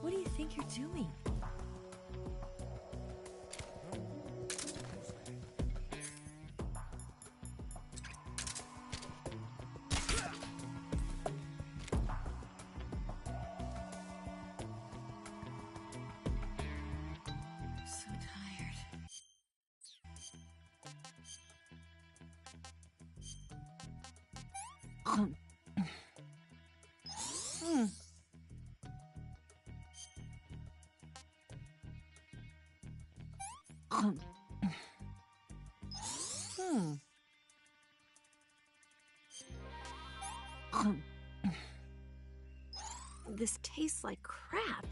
What do you think you're doing? So tired. This tastes like crap.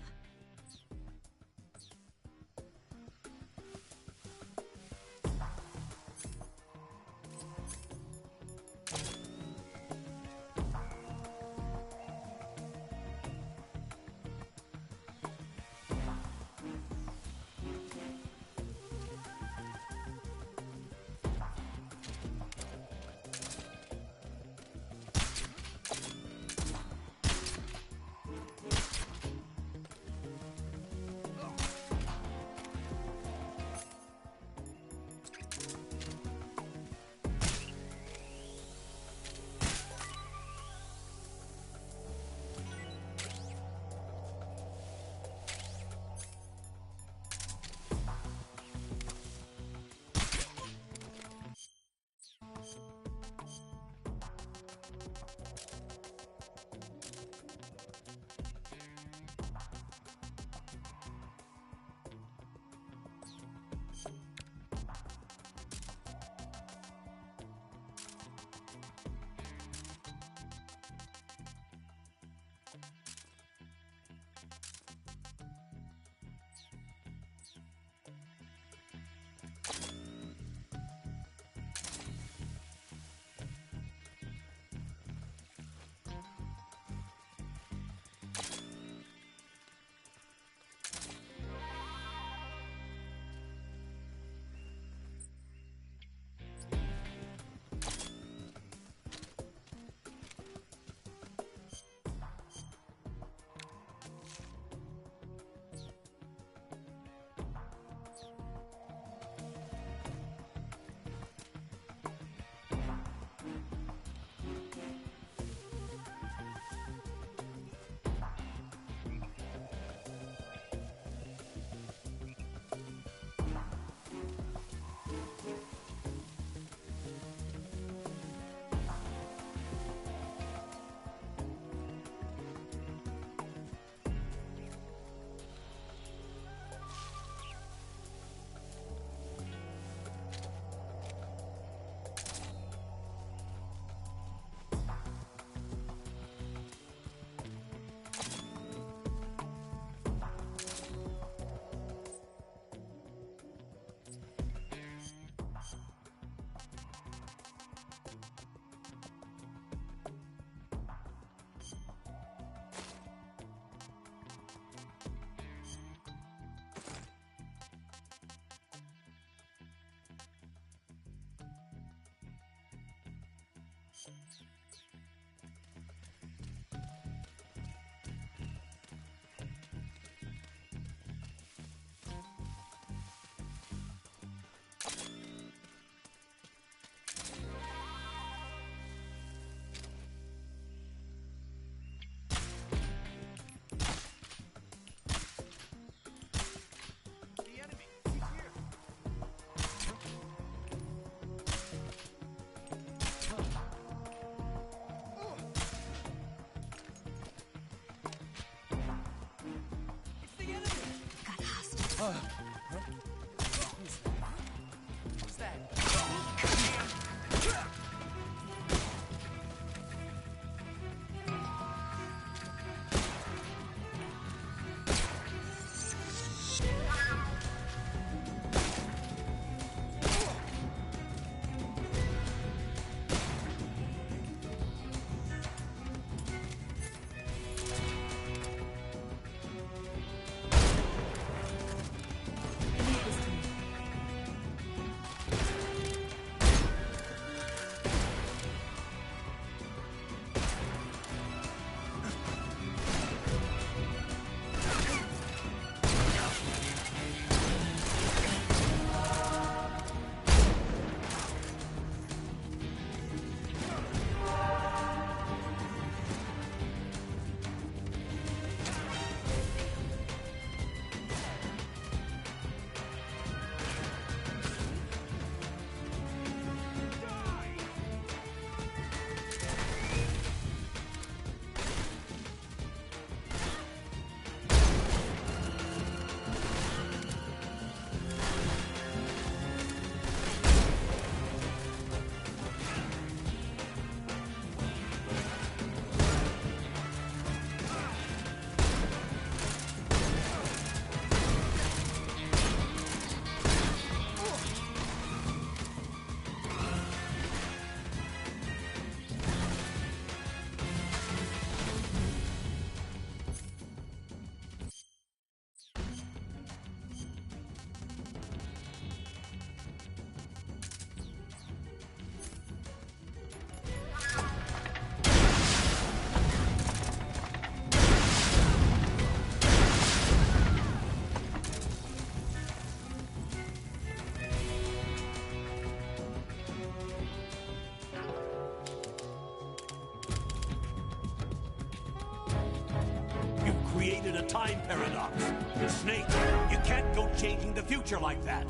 created a time paradox. Snake, you can't go changing the future like that.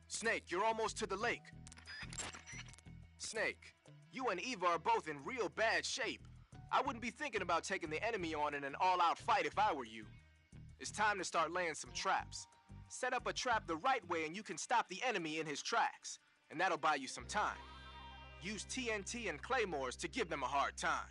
Snake, you're almost to the lake. Snake, you and Eva are both in real bad shape. I wouldn't be thinking about taking the enemy on in an all-out fight if I were you. It's time to start laying some traps. Set up a trap the right way and you can stop the enemy in his tracks. And that'll buy you some time. Use TNT and claymores to give them a hard time.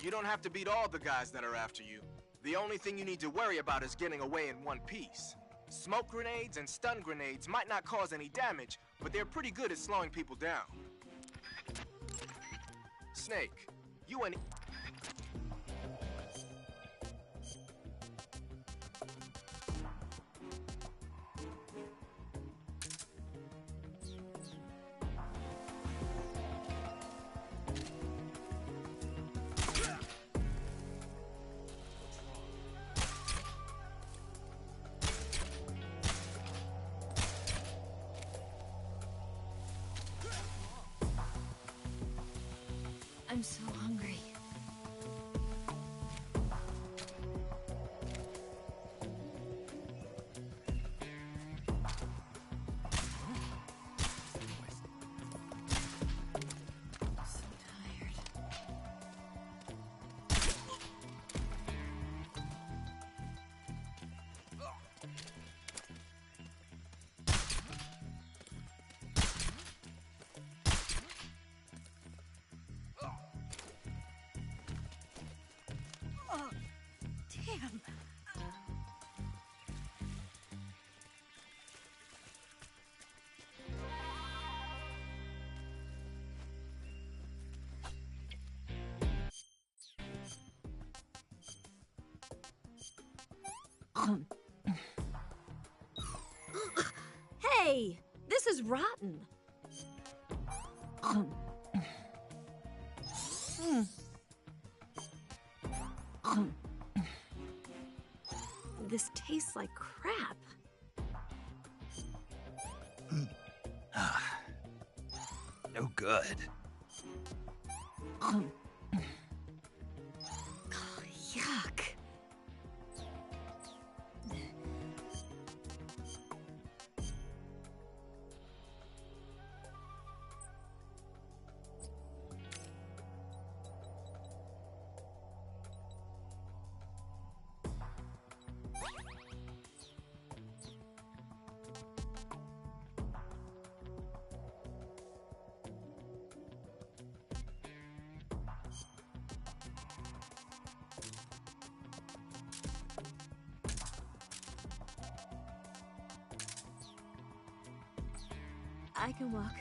You don't have to beat all the guys that are after you. The only thing you need to worry about is getting away in one piece. Smoke grenades and stun grenades might not cause any damage, but they're pretty good at slowing people down. Snake, you and... I'm so hungry. So tired. Oh, damn. Hey, this is rotten. This tastes like crap. No good. Oh, yuck. I can walk.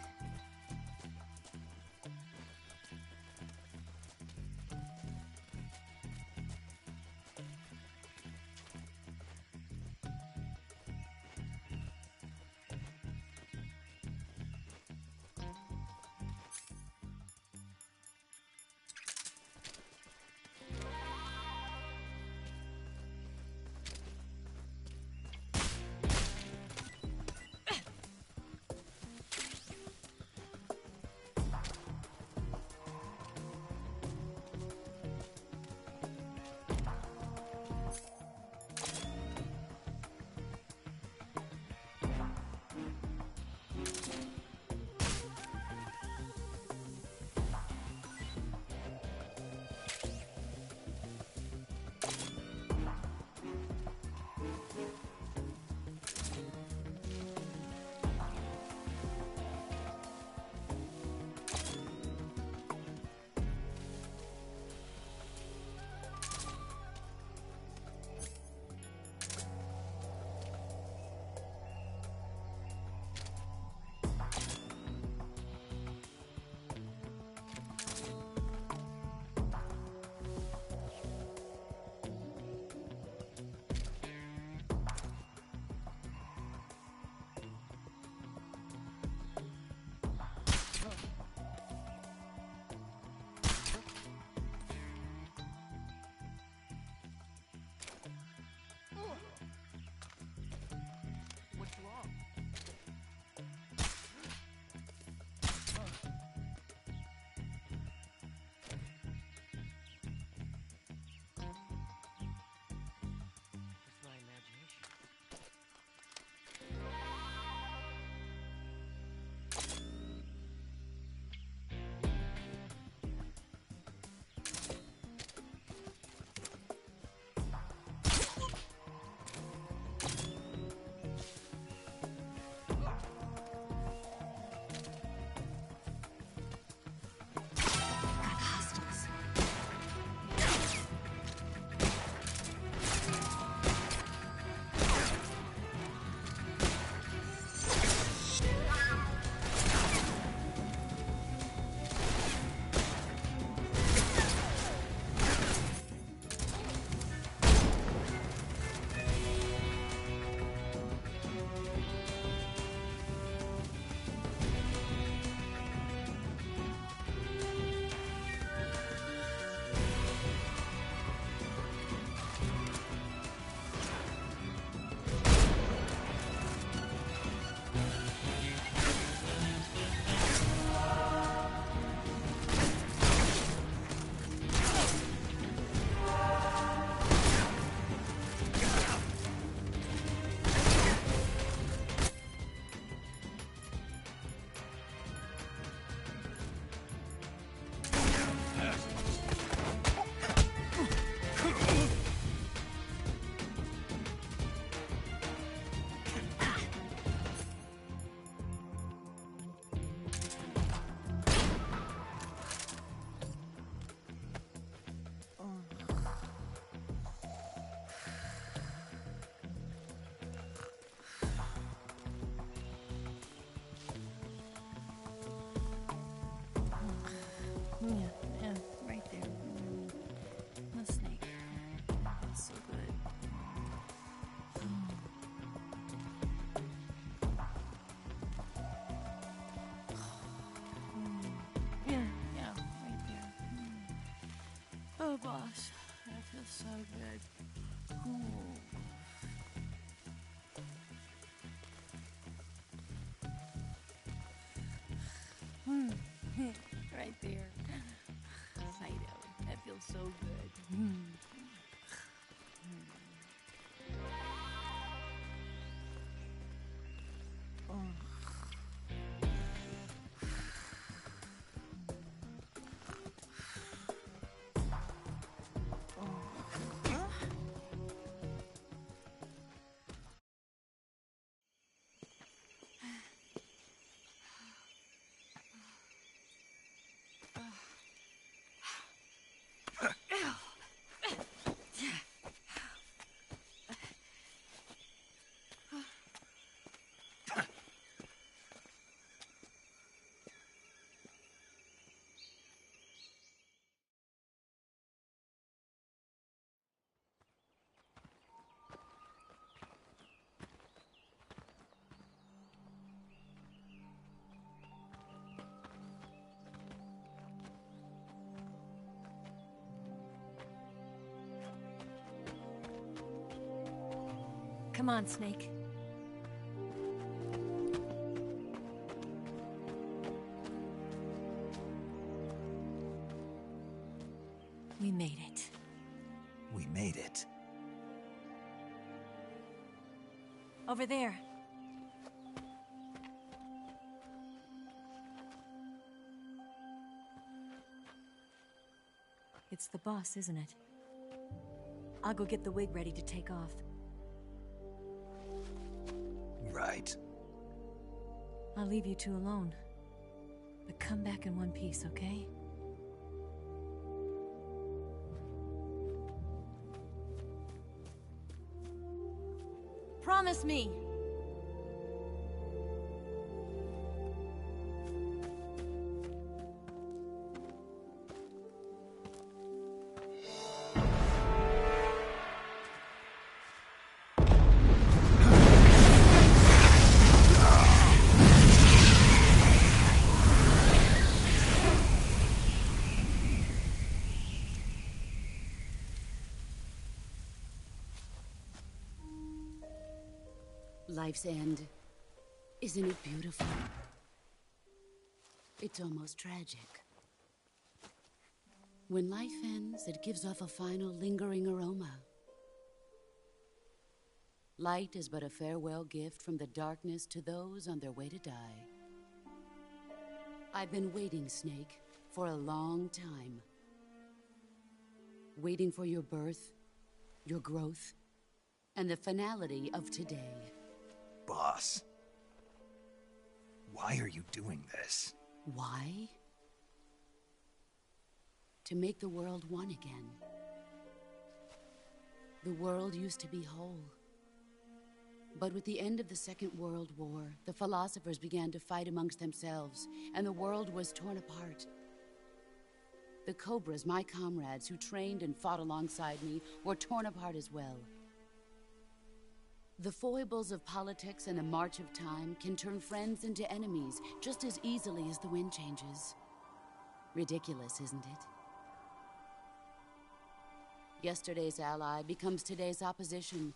That feels so good. Ooh. Right there. I know. That feels so good. Come on, Snake. We made it. We made it. Over there. It's the boss, isn't it? I'll go get the wig ready to take off. Right. I'll leave you two alone. But come back in one piece, okay? Promise me! Life's end. Isn't it beautiful? It's almost tragic. When life ends, it gives off a final lingering aroma. Light is but a farewell gift from the darkness to those on their way to die. I've been waiting, Snake, for a long time. Waiting for your birth, your growth, and the finality of today. Boss. Why are you doing this? Why? To make the world one again. The world used to be whole. But with the end of the Second World War, the philosophers began to fight amongst themselves, and the world was torn apart. The Cobras, my comrades who trained and fought alongside me, were torn apart as well. The foibles of politics and the march of time can turn friends into enemies just as easily as the wind changes. Ridiculous, isn't it? Yesterday's ally becomes today's opposition.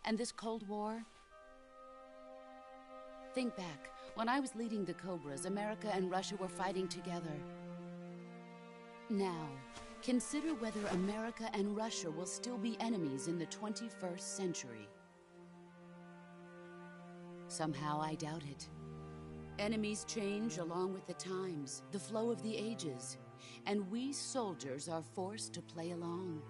And this Cold War? Think back. When I was leading the Cobras, America and Russia were fighting together. Now, consider whether America and Russia will still be enemies in the 21st century. Somehow I doubt it. Enemies change along with the times, the flow of the ages, and we soldiers are forced to play along.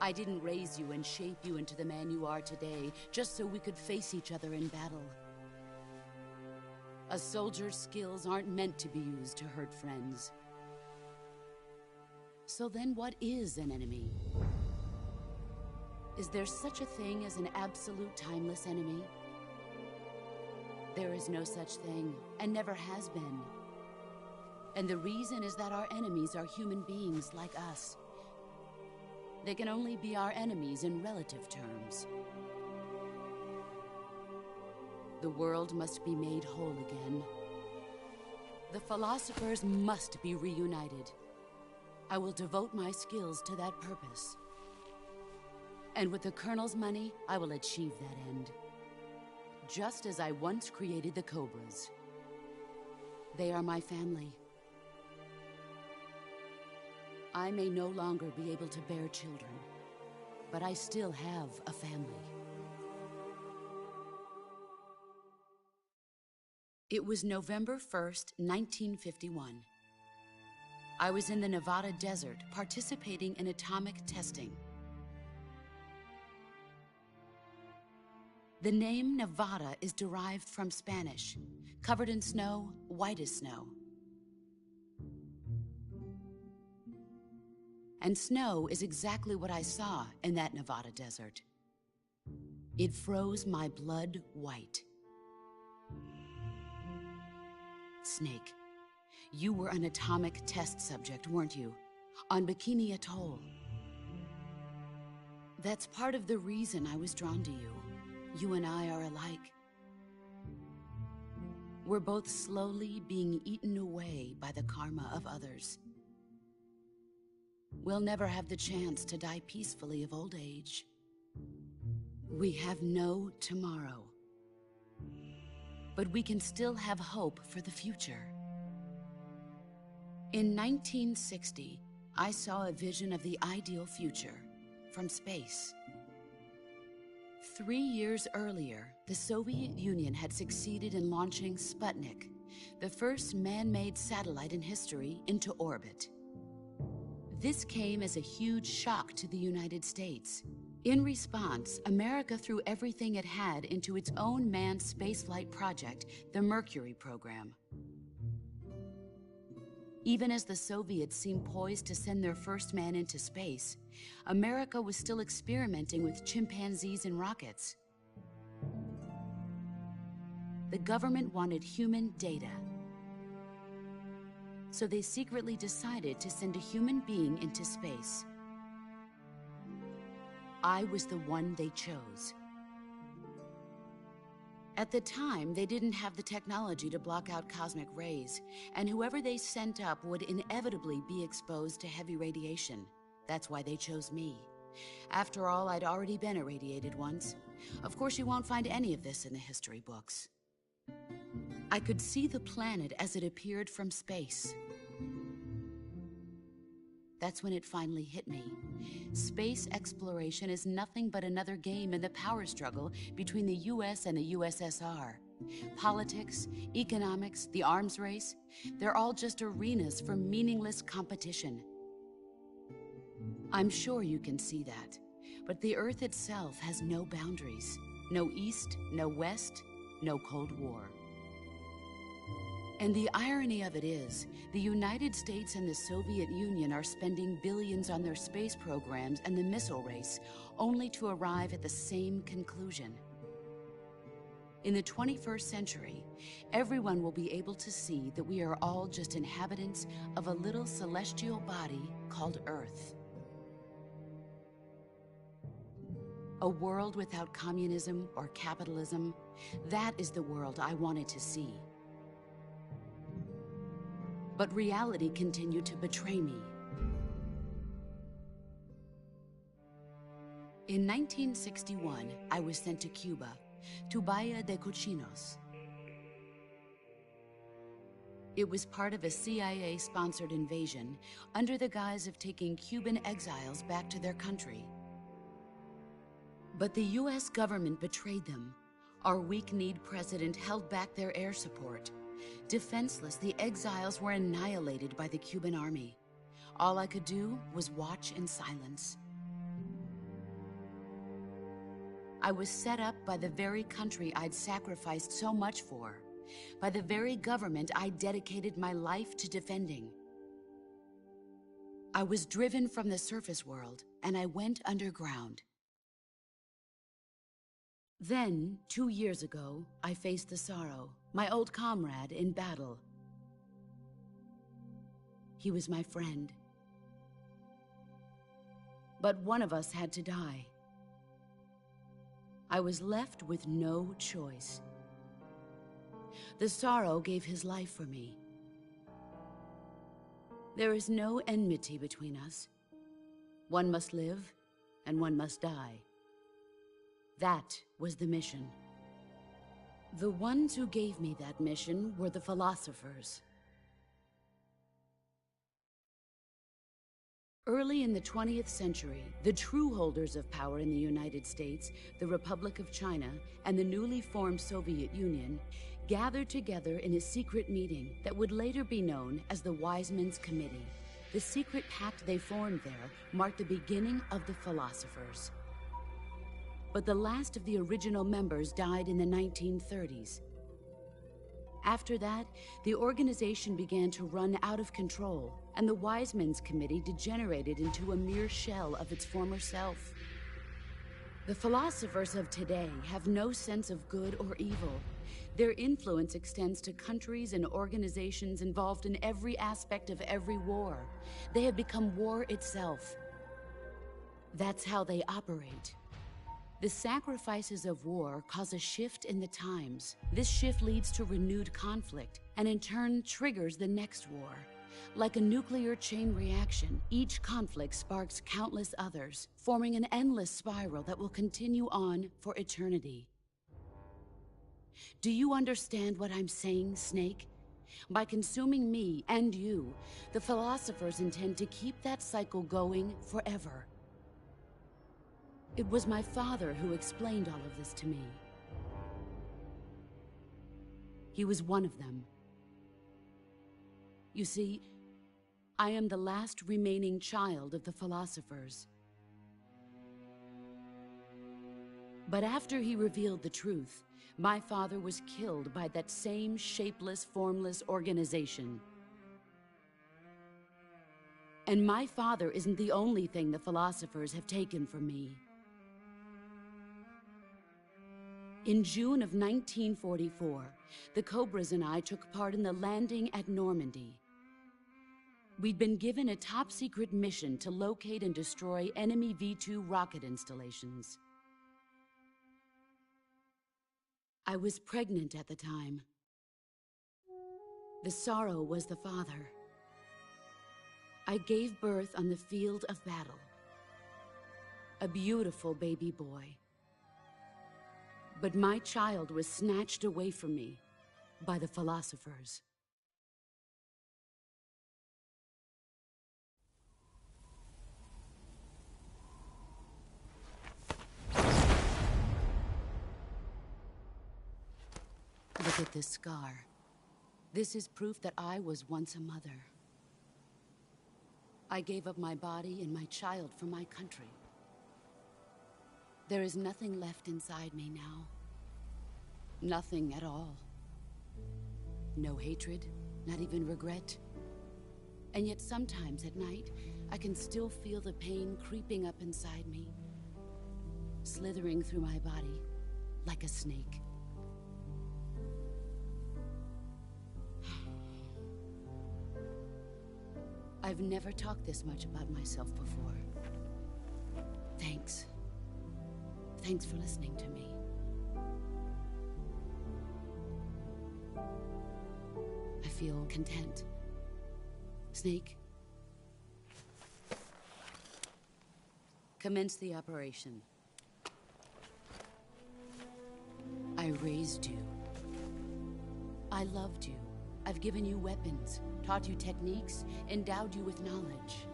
I didn't raise you and shape you into the man you are today just so we could face each other in battle. A soldier's skills aren't meant to be used to hurt friends. So then what is an enemy? Is there such a thing as an absolute timeless enemy? There is no such thing, and never has been. And the reason is that our enemies are human beings like us. They can only be our enemies in relative terms. The world must be made whole again. The philosophers must be reunited. I will devote my skills to that purpose. And with the Colonel's money, I will achieve that end. Just as I once created the Cobras. They are my family. I may no longer be able to bear children, but I still have a family. It was November 1st, 1951. I was in the Nevada desert participating in atomic testing. The name Nevada is derived from Spanish, covered in snow, white as snow. And snow is exactly what I saw in that Nevada desert. It froze my blood white. Snake, you were an atomic test subject, weren't you? On Bikini Atoll. That's part of the reason I was drawn to you. You and I are alike. We're both slowly being eaten away by the karma of others. We'll never have the chance to die peacefully of old age. We have no tomorrow. But we can still have hope for the future. In 1960, I saw a vision of the ideal future from space. 3 years earlier, the Soviet Union had succeeded in launching Sputnik, the first man-made satellite in history, into orbit. This came as a huge shock to the United States. In response, America threw everything it had into its own manned spaceflight project, the Mercury program. Even as the Soviets seemed poised to send their first man into space, America was still experimenting with chimpanzees and rockets. The government wanted human data. So they secretly decided to send a human being into space. I was the one they chose. At the time, they didn't have the technology to block out cosmic rays, and whoever they sent up would inevitably be exposed to heavy radiation. That's why they chose me. After all, I'd already been irradiated once. Of course, you won't find any of this in the history books. I could see the planet as it appeared from space. That's when it finally hit me. Space exploration is nothing but another game in the power struggle between the US and the USSR. Politics, economics, the arms race, they're all just arenas for meaningless competition. I'm sure you can see that, but the Earth itself has no boundaries. No East, no West, no Cold War. And the irony of it is, the United States and the Soviet Union are spending billions on their space programs and the missile race, only to arrive at the same conclusion. In the 21st century, everyone will be able to see that we are all just inhabitants of a little celestial body called Earth. A world without communism or capitalism, that is the world I wanted to see. But reality continued to betray me. In 1961, I was sent to Cuba, to Bahia de Cochinos. It was part of a CIA-sponsored invasion under the guise of taking Cuban exiles back to their country. But the US government betrayed them. Our weak-kneed president held back their air support. Defenseless, the exiles were annihilated by the Cuban army. All I could do was watch in silence. I was set up by the very country I'd sacrificed so much for, by the very government I dedicated my life to defending. I was driven from the surface world, and I went underground. Then, 2 years ago, I faced the Sorrow, my old comrade in battle. He was my friend. But one of us had to die. I was left with no choice. The Sorrow gave his life for me. There is no enmity between us. One must live, and one must die. That was the mission. The ones who gave me that mission were the philosophers. Early in the 20th century, the true holders of power in the United States, the Republic of China, and the newly formed Soviet Union gathered together in a secret meeting that would later be known as the Wiseman's Committee. The secret pact they formed there marked the beginning of the philosophers. But the last of the original members died in the 1930s. After that, the organization began to run out of control, and the Wiseman's Committee degenerated into a mere shell of its former self. The philosophers of today have no sense of good or evil. Their influence extends to countries and organizations involved in every aspect of every war. They have become war itself. That's how they operate. The sacrifices of war cause a shift in the times. This shift leads to renewed conflict, and in turn triggers the next war. Like a nuclear chain reaction, each conflict sparks countless others, forming an endless spiral that will continue on for eternity. Do you understand what I'm saying, Snake? By consuming me and you, the philosophers intend to keep that cycle going forever. It was my father who explained all of this to me. He was one of them. You see, I am the last remaining child of the philosophers. But after he revealed the truth, my father was killed by that same shapeless, formless organization. And my father isn't the only thing the philosophers have taken from me. In June of 1944, the Cobras and I took part in the landing at Normandy. We'd been given a top-secret mission to locate and destroy enemy V-2 rocket installations. I was pregnant at the time. The sorrow was the father. I gave birth on the field of battle. A beautiful baby boy. But my child was snatched away from me by the philosophers. Look at this scar. This is proof that I was once a mother. I gave up my body and my child for my country. There is nothing left inside me now. Nothing at all. No hatred, not even regret. And yet sometimes at night, I can still feel the pain creeping up inside me, slithering through my body like a snake. I've never talked this much about myself before. Thanks. Thanks for listening to me. I feel content. Snake, commence the operation. I raised you. I loved you. I've given you weapons, taught you techniques, endowed you with knowledge.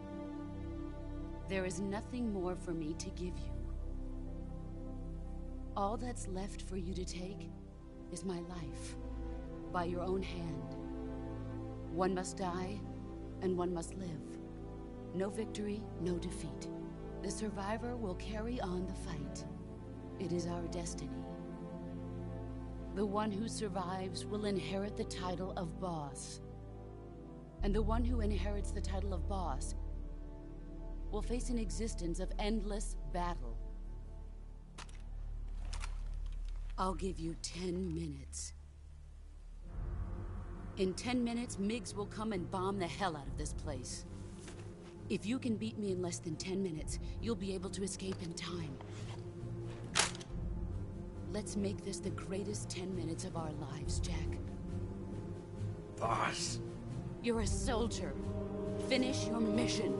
There is nothing more for me to give you. All that's left for you to take is my life, by your own hand. One must die, and one must live. No victory, no defeat. The survivor will carry on the fight. It is our destiny. The one who survives will inherit the title of boss. And the one who inherits the title of boss will face an existence of endless battle. I'll give you 10 minutes. In 10 minutes, MiGs will come and bomb the hell out of this place. If you can beat me in less than 10 minutes, you'll be able to escape in time. Let's make this the greatest 10 minutes of our lives, Jack. Boss. You're a soldier. Finish your mission.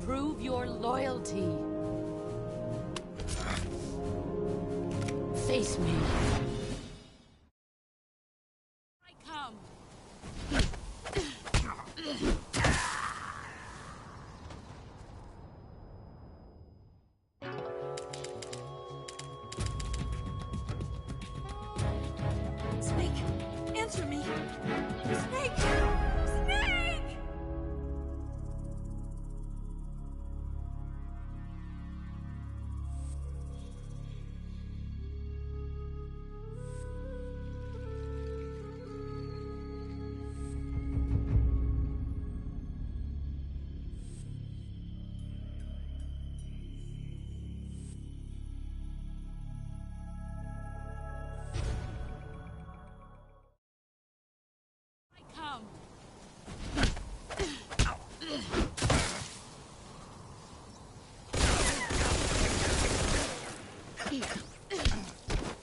Prove your loyalty. Face me. I come. Snake, answer me. Snake! Snake! I come.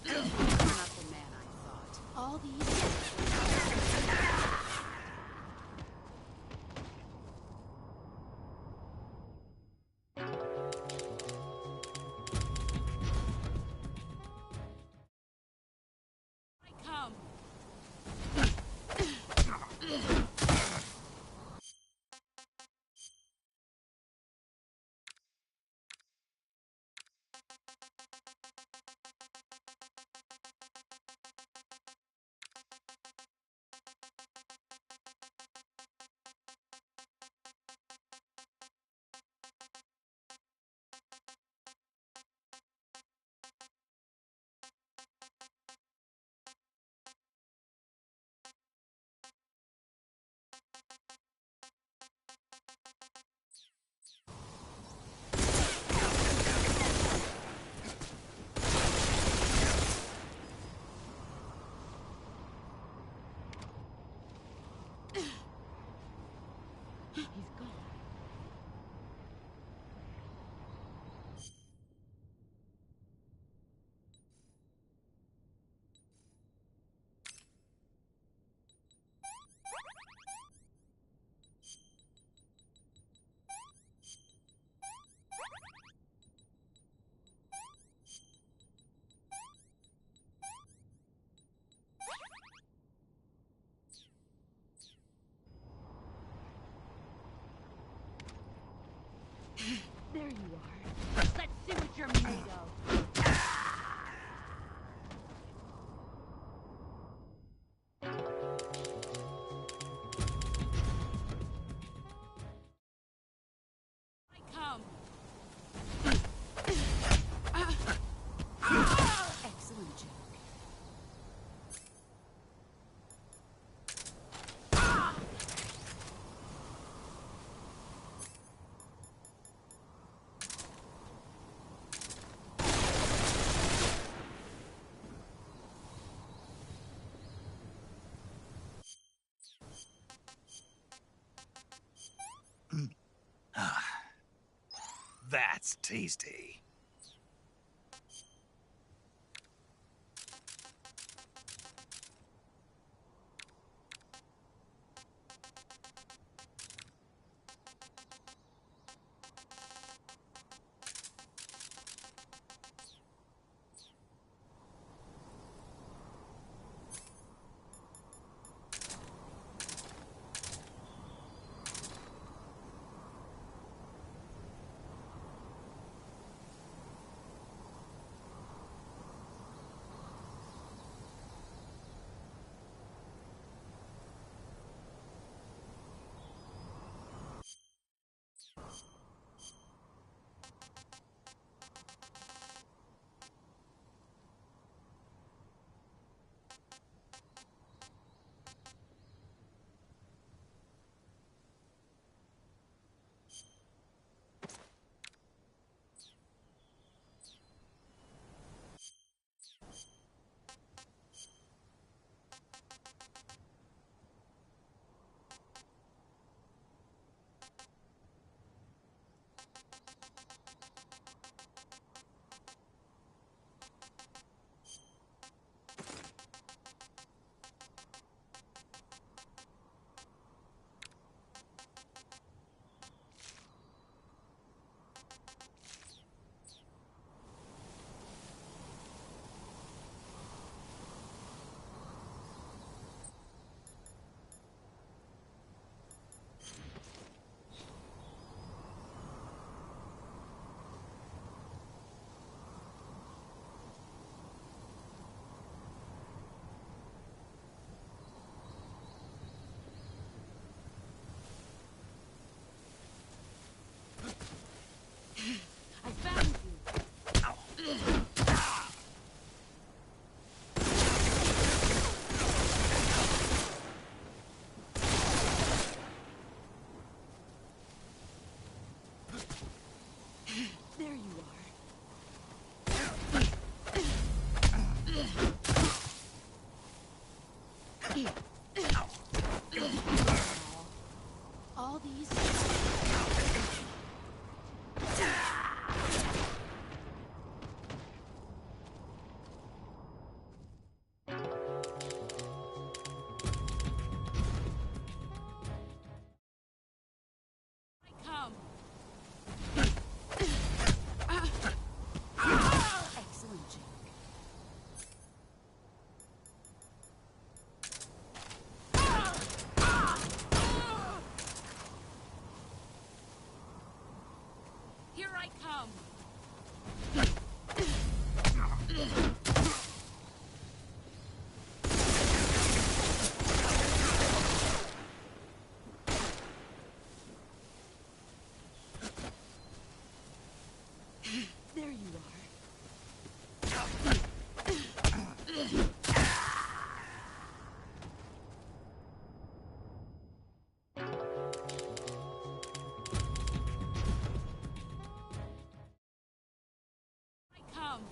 You're not the man I thought. All these. I come. He's gone. There you are. Let's see what you're made of. I come. Excellent joke. That's tasty. All these... Come. Excellent, Jake. Here I come. There you are. Come.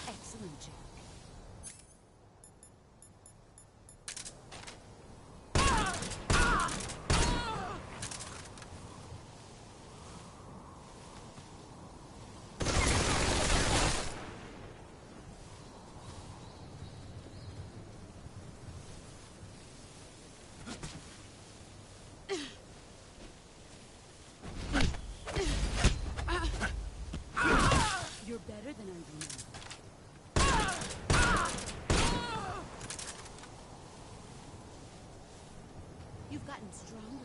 Excellent, Jack. You're better than I remember. You've gotten stronger.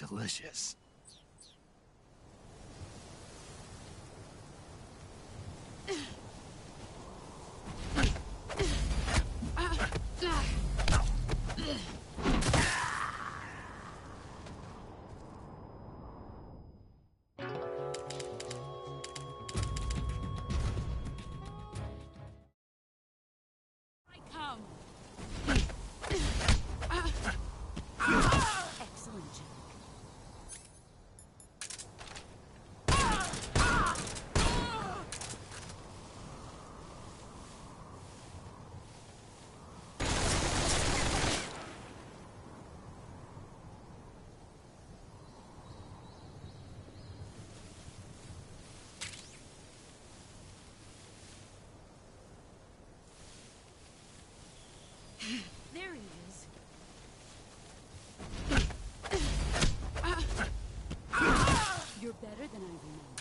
Delicious. Come. Excellent, Jack. There he is. You're better than I remember.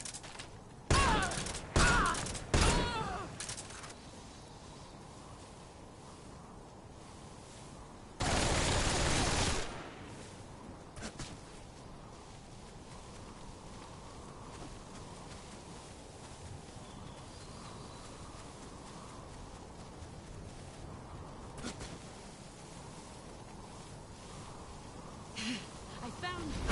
I found you.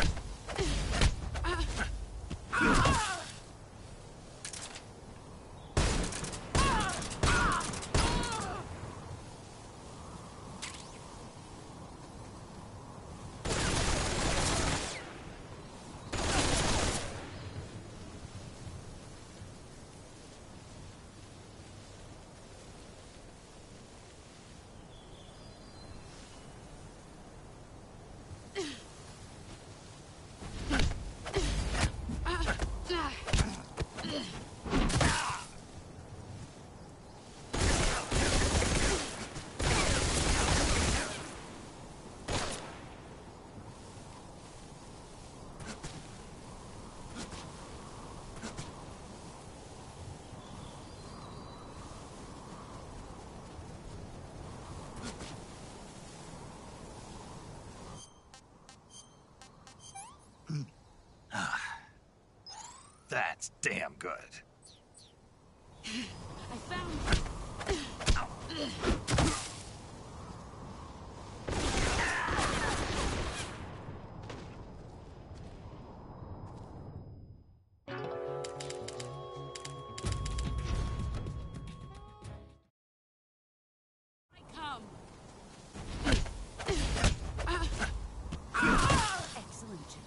That's damn good. I found... Excellent job.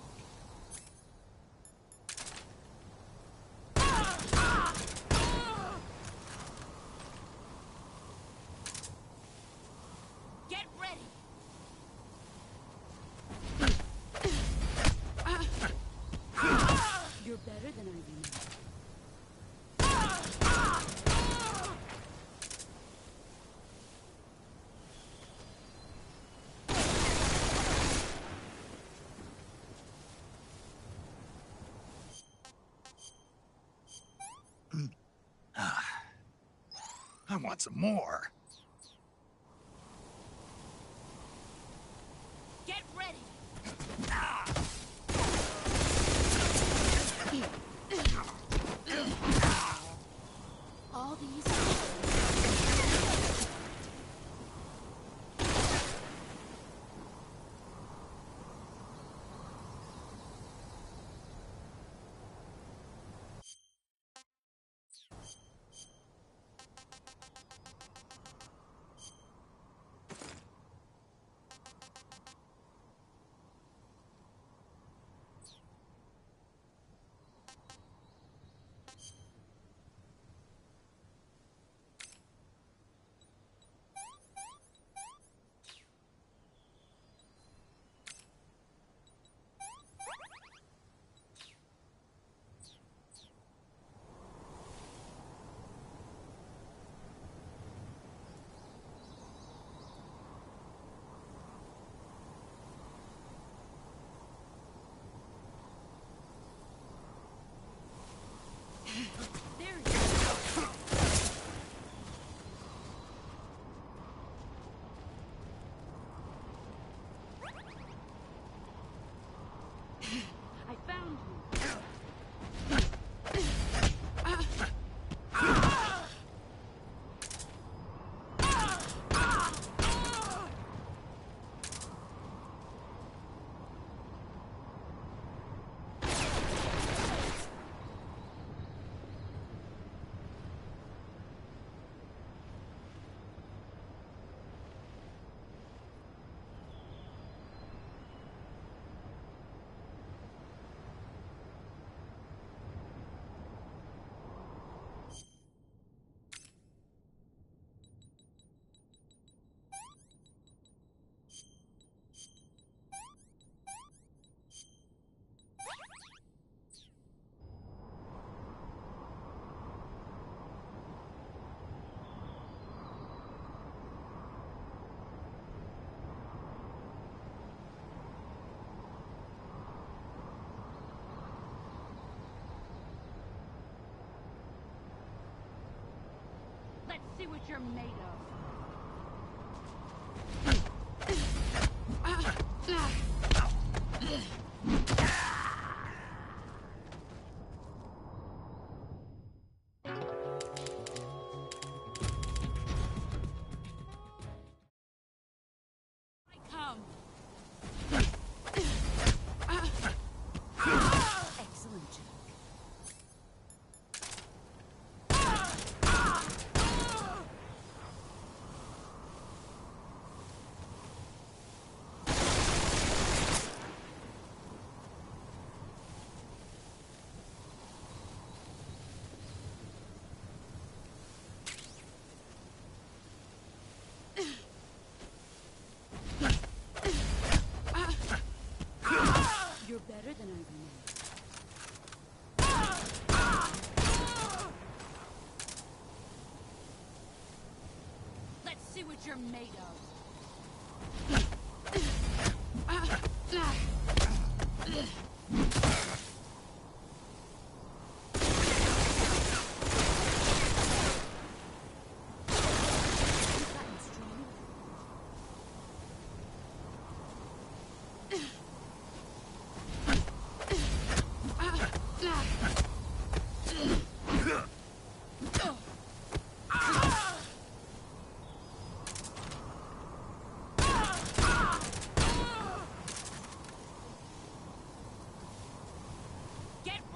Get ready. You're better than I remember. I want some more. Get ready. All these... There you go. I found you. Let's see what you're made of. Come. Excellent job. You're better than I remember. Let's see what you're made of.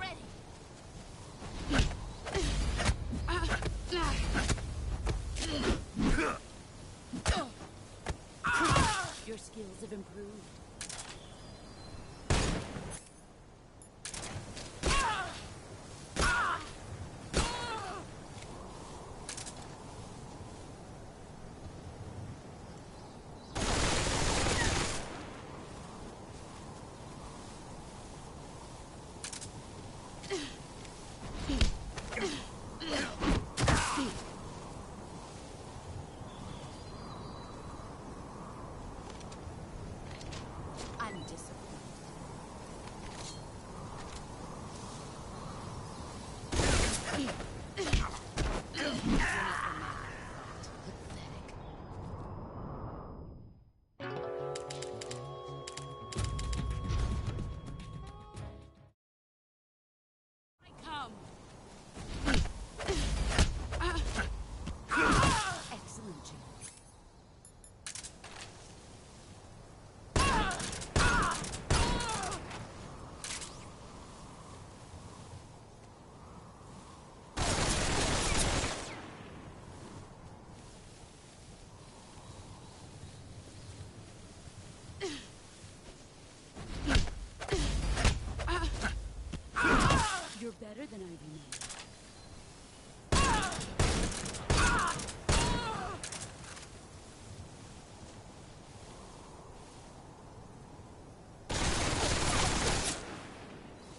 already! Your skills have improved. I'm disappointed. You're not the man I thought. Pathetic. I come. Excellent, Jack. You're better than I remember.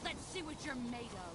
Let's see what you're made of.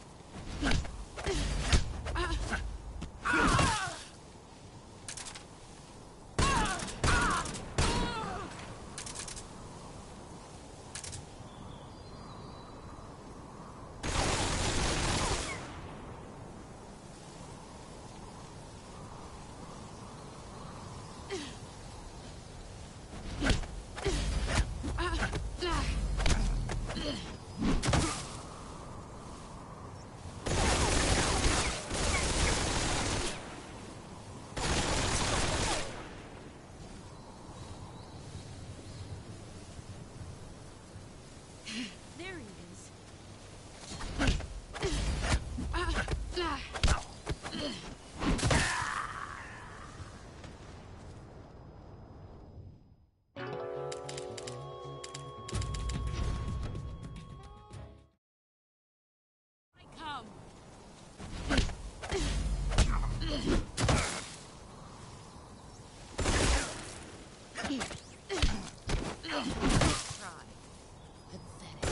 There he is. I come. Try. Pathetic.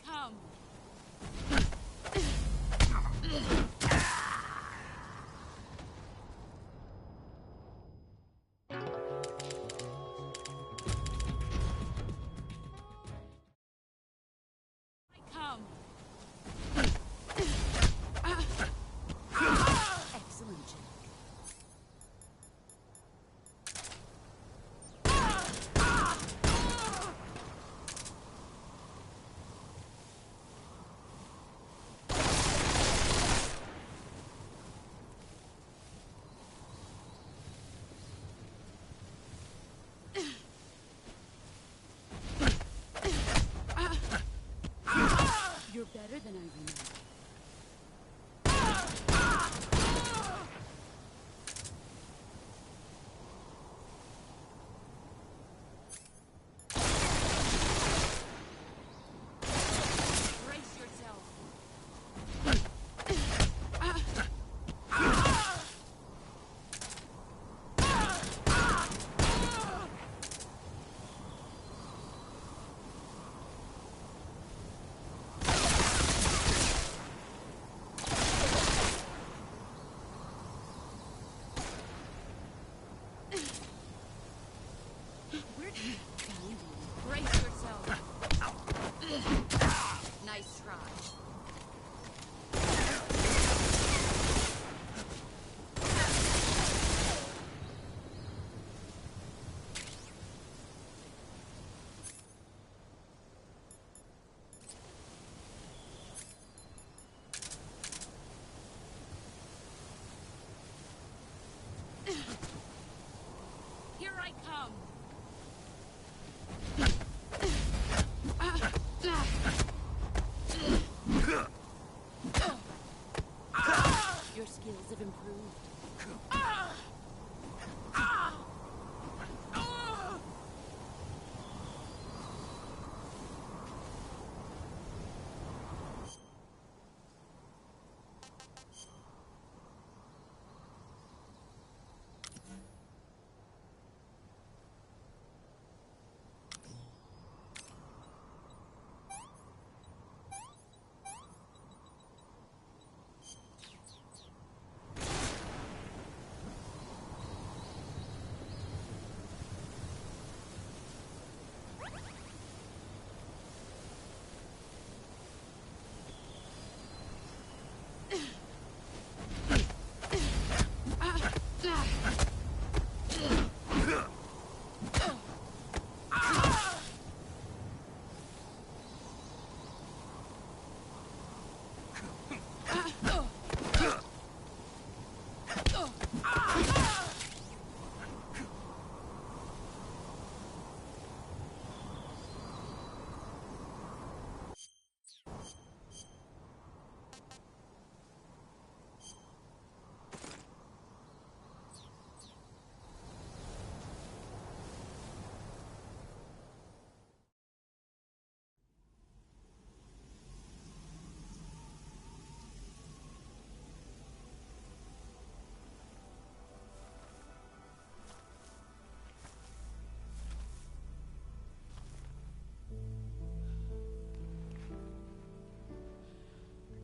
Come. Come. Excellent, Jack. You're better than I remember. Brace yourself. Nice try. Here I come. Your skills have improved.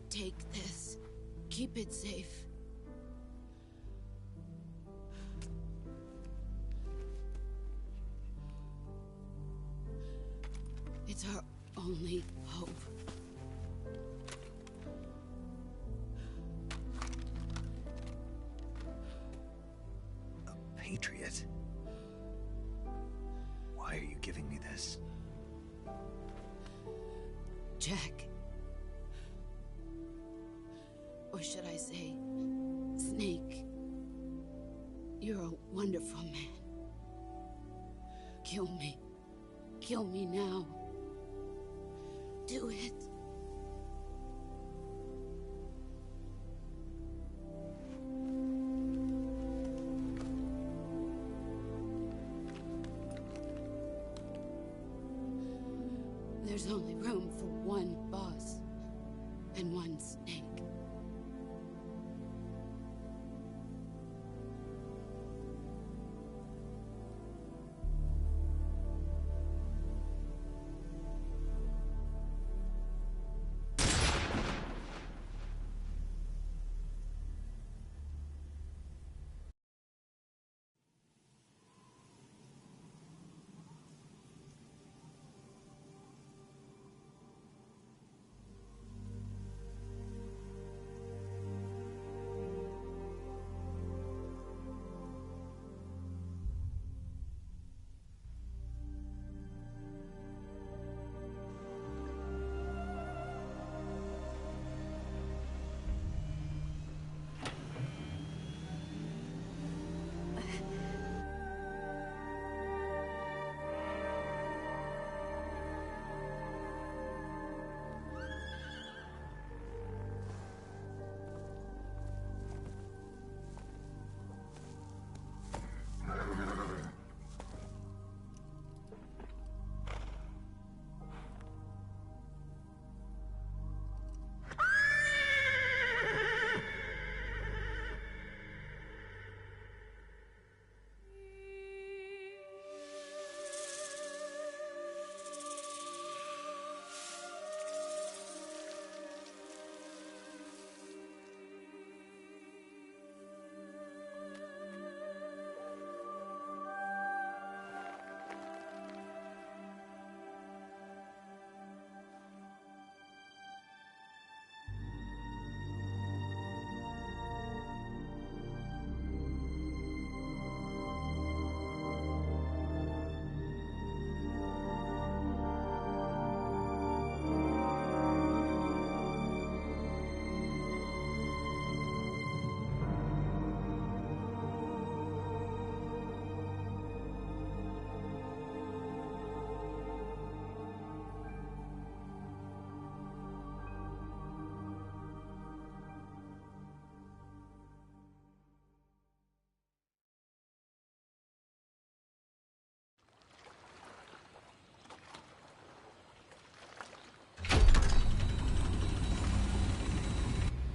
Take this. Keep it safe. It's our only hope. A patriot? Why are you giving me this? Jack. Or should I say, Snake. You're a wonderful man. Kill me. Kill me now. Do it. There's only room for one boss and one Snake.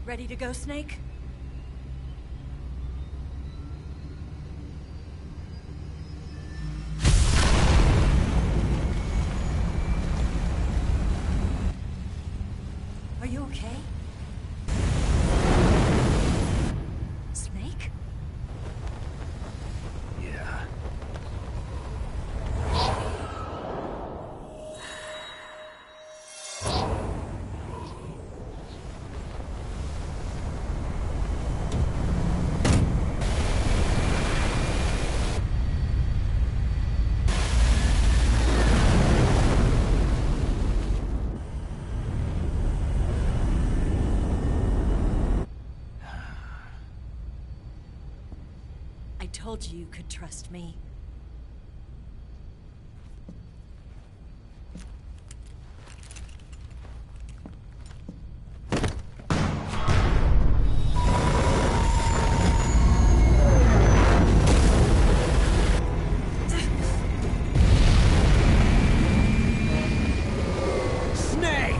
Ready to go, Snake? Are you okay? Snake? Yeah. I told you you could trust me. Snake!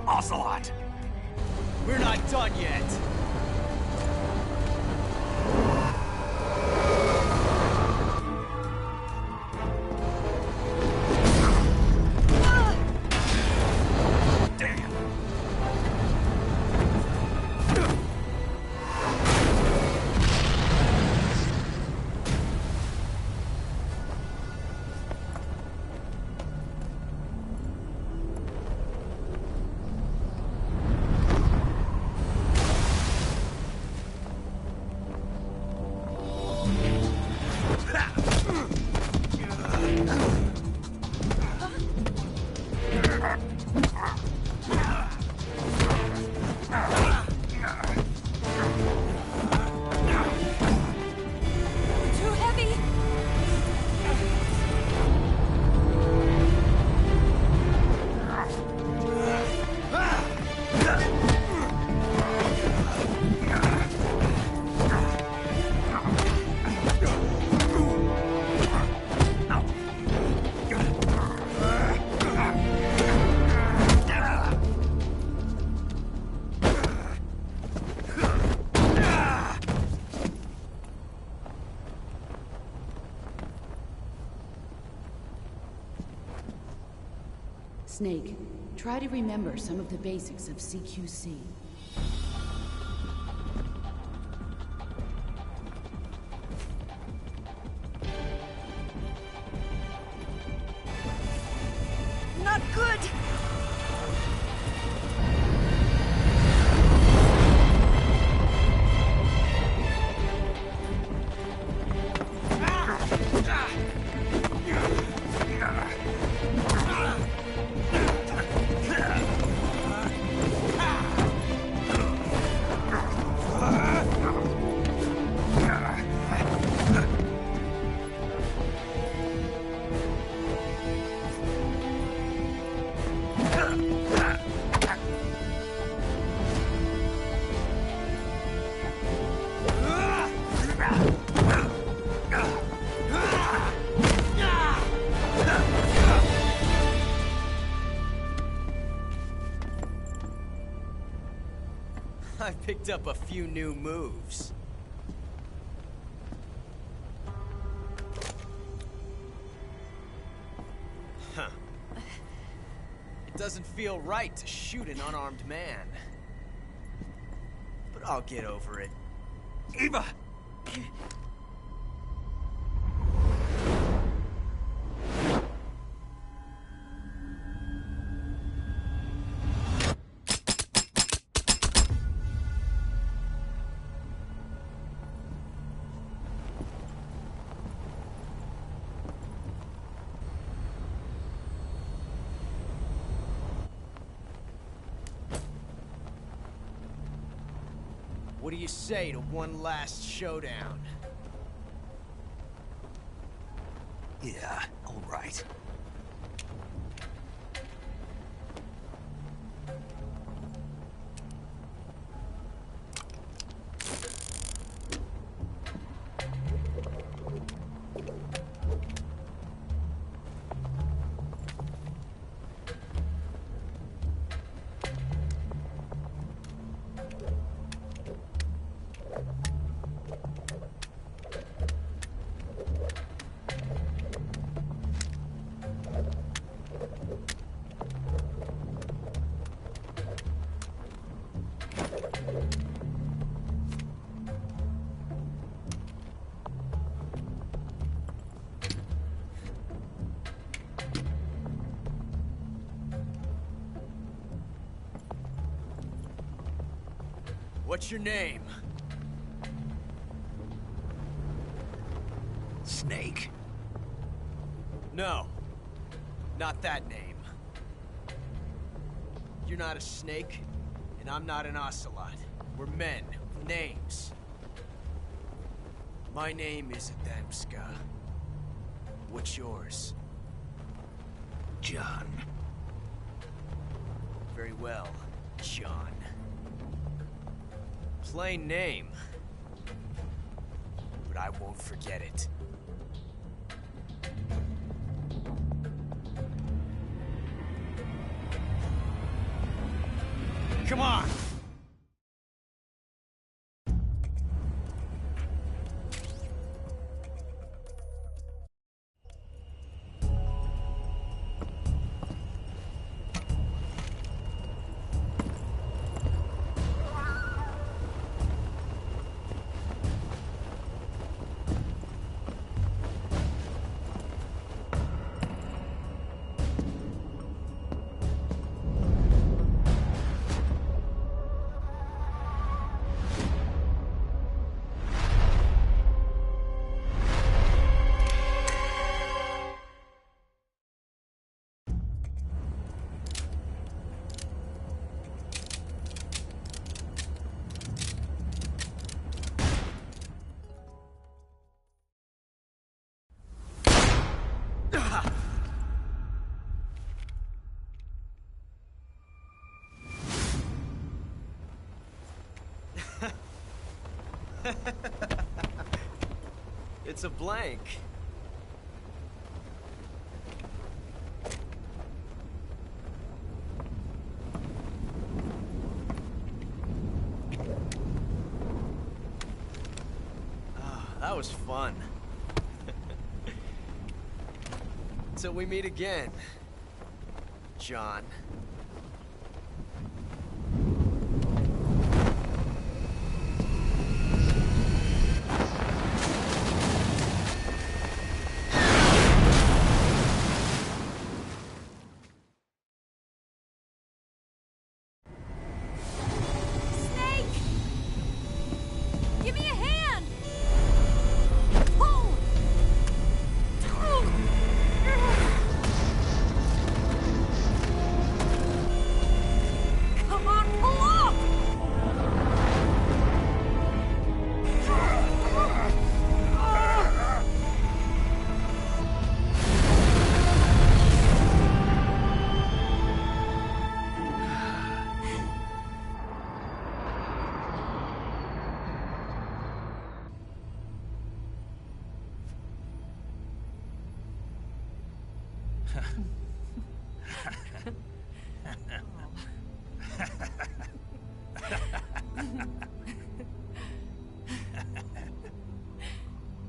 Ocelot! We're not done yet. Too heavy! Snake, try to remember some of the basics of CQC. Not good! I picked up a few new moves. Huh. It doesn't feel right to shoot an unarmed man. But I'll get over it. Eva! What do you say to one last showdown? Yeah, all right. What's your name? Snake. No. Not that name. You're not a snake, and I'm not an ocelot. We're men with names. My name is Adamska. What's yours? John. Very well, John. Plain name. But I won't forget it. Come on! It's a blank. That was fun. Till we meet again, John.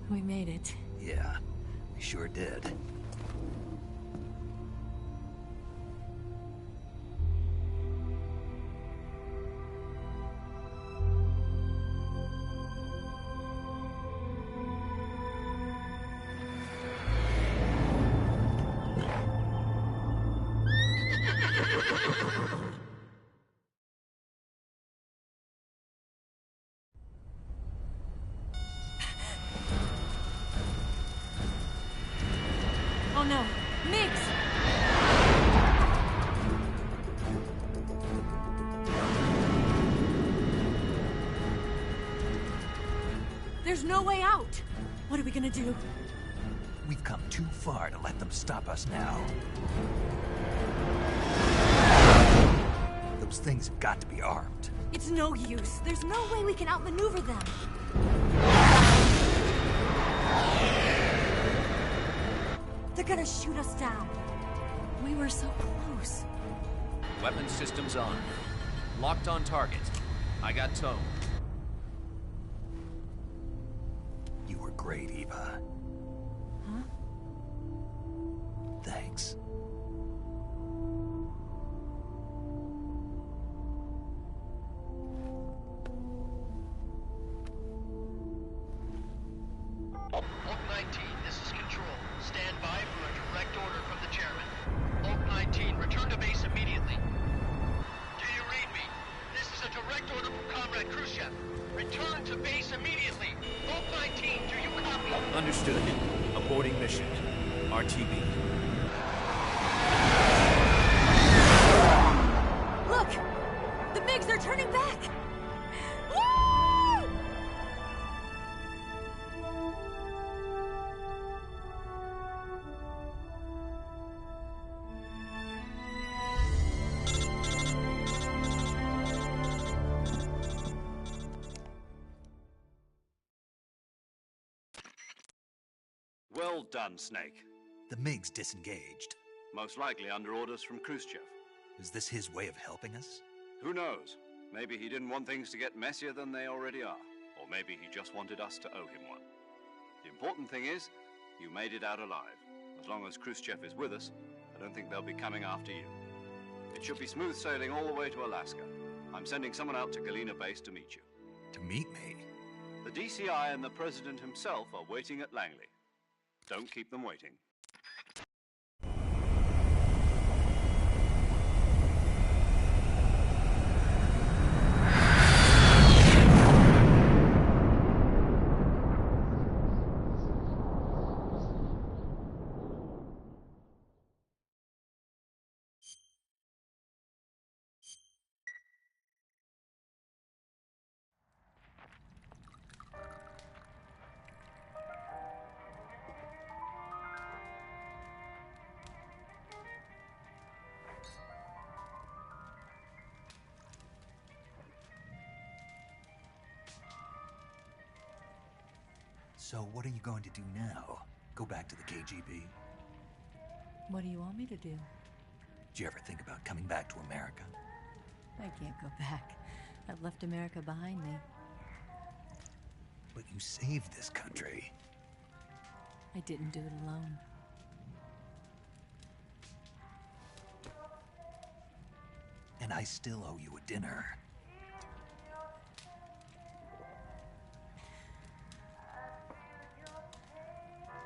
We made it. Yeah, we sure did. Oh no, Mix! There's no way out! What are we gonna do? We've come too far to let them stop us now. Those things have got to be armed. It's no use. There's no way we can outmaneuver them. They're gonna shoot us down. We were so close. Weapons systems on. Locked on target. I got towed. You were great, Eva. Huh? Thanks. Oak 19, this is Control. Stand by for a direct order from the chairman. Oak 19, return to base immediately. Do you read me? This is a direct order from Comrade Khrushchev. Understood. Aborting mission. RTB. Look! The MiGs are turning back! Woo! Well done, Snake. The MiG's disengaged. Most likely under orders from Khrushchev. Is this his way of helping us? Who knows? Maybe he didn't want things to get messier than they already are. Or maybe he just wanted us to owe him one. The important thing is, you made it out alive. As long as Khrushchev is with us, I don't think they'll be coming after you. It should be smooth sailing all the way to Alaska. I'm sending someone out to Galena Base to meet you. To meet me? The DCI and the President himself are waiting at Langley. Don't keep them waiting. So what are you going to do now? Go back to the KGB? What do you want me to do? Did you ever think about coming back to America? I can't go back. I've left America behind me. But you saved this country. I didn't do it alone. And I still owe you a dinner.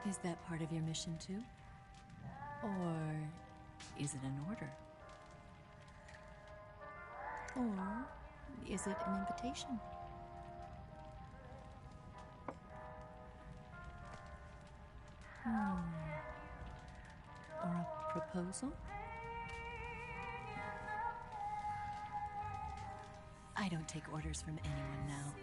Is that part of your mission too? Or is it an order? Or is it an invitation? Or a proposal? I don't take orders from anyone now.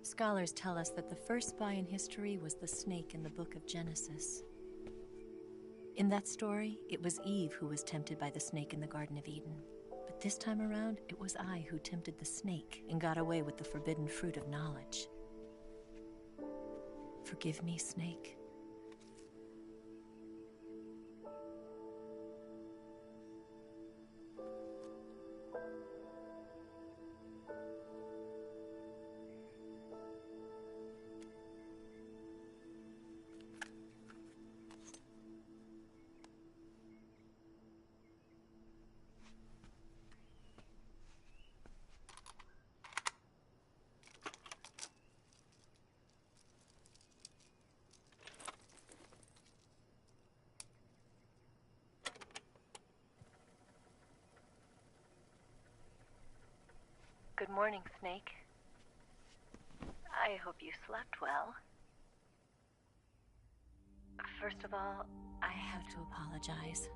Scholars tell us that the first spy in history was the snake in the book of Genesis. In that story, it was Eve who was tempted by the snake in the Garden of Eden. But this time around, it was I who tempted the snake and got away with the forbidden fruit of knowledge. Forgive me, Snake. Good morning, Snake. I hope you slept well. First of all, I have to apologize.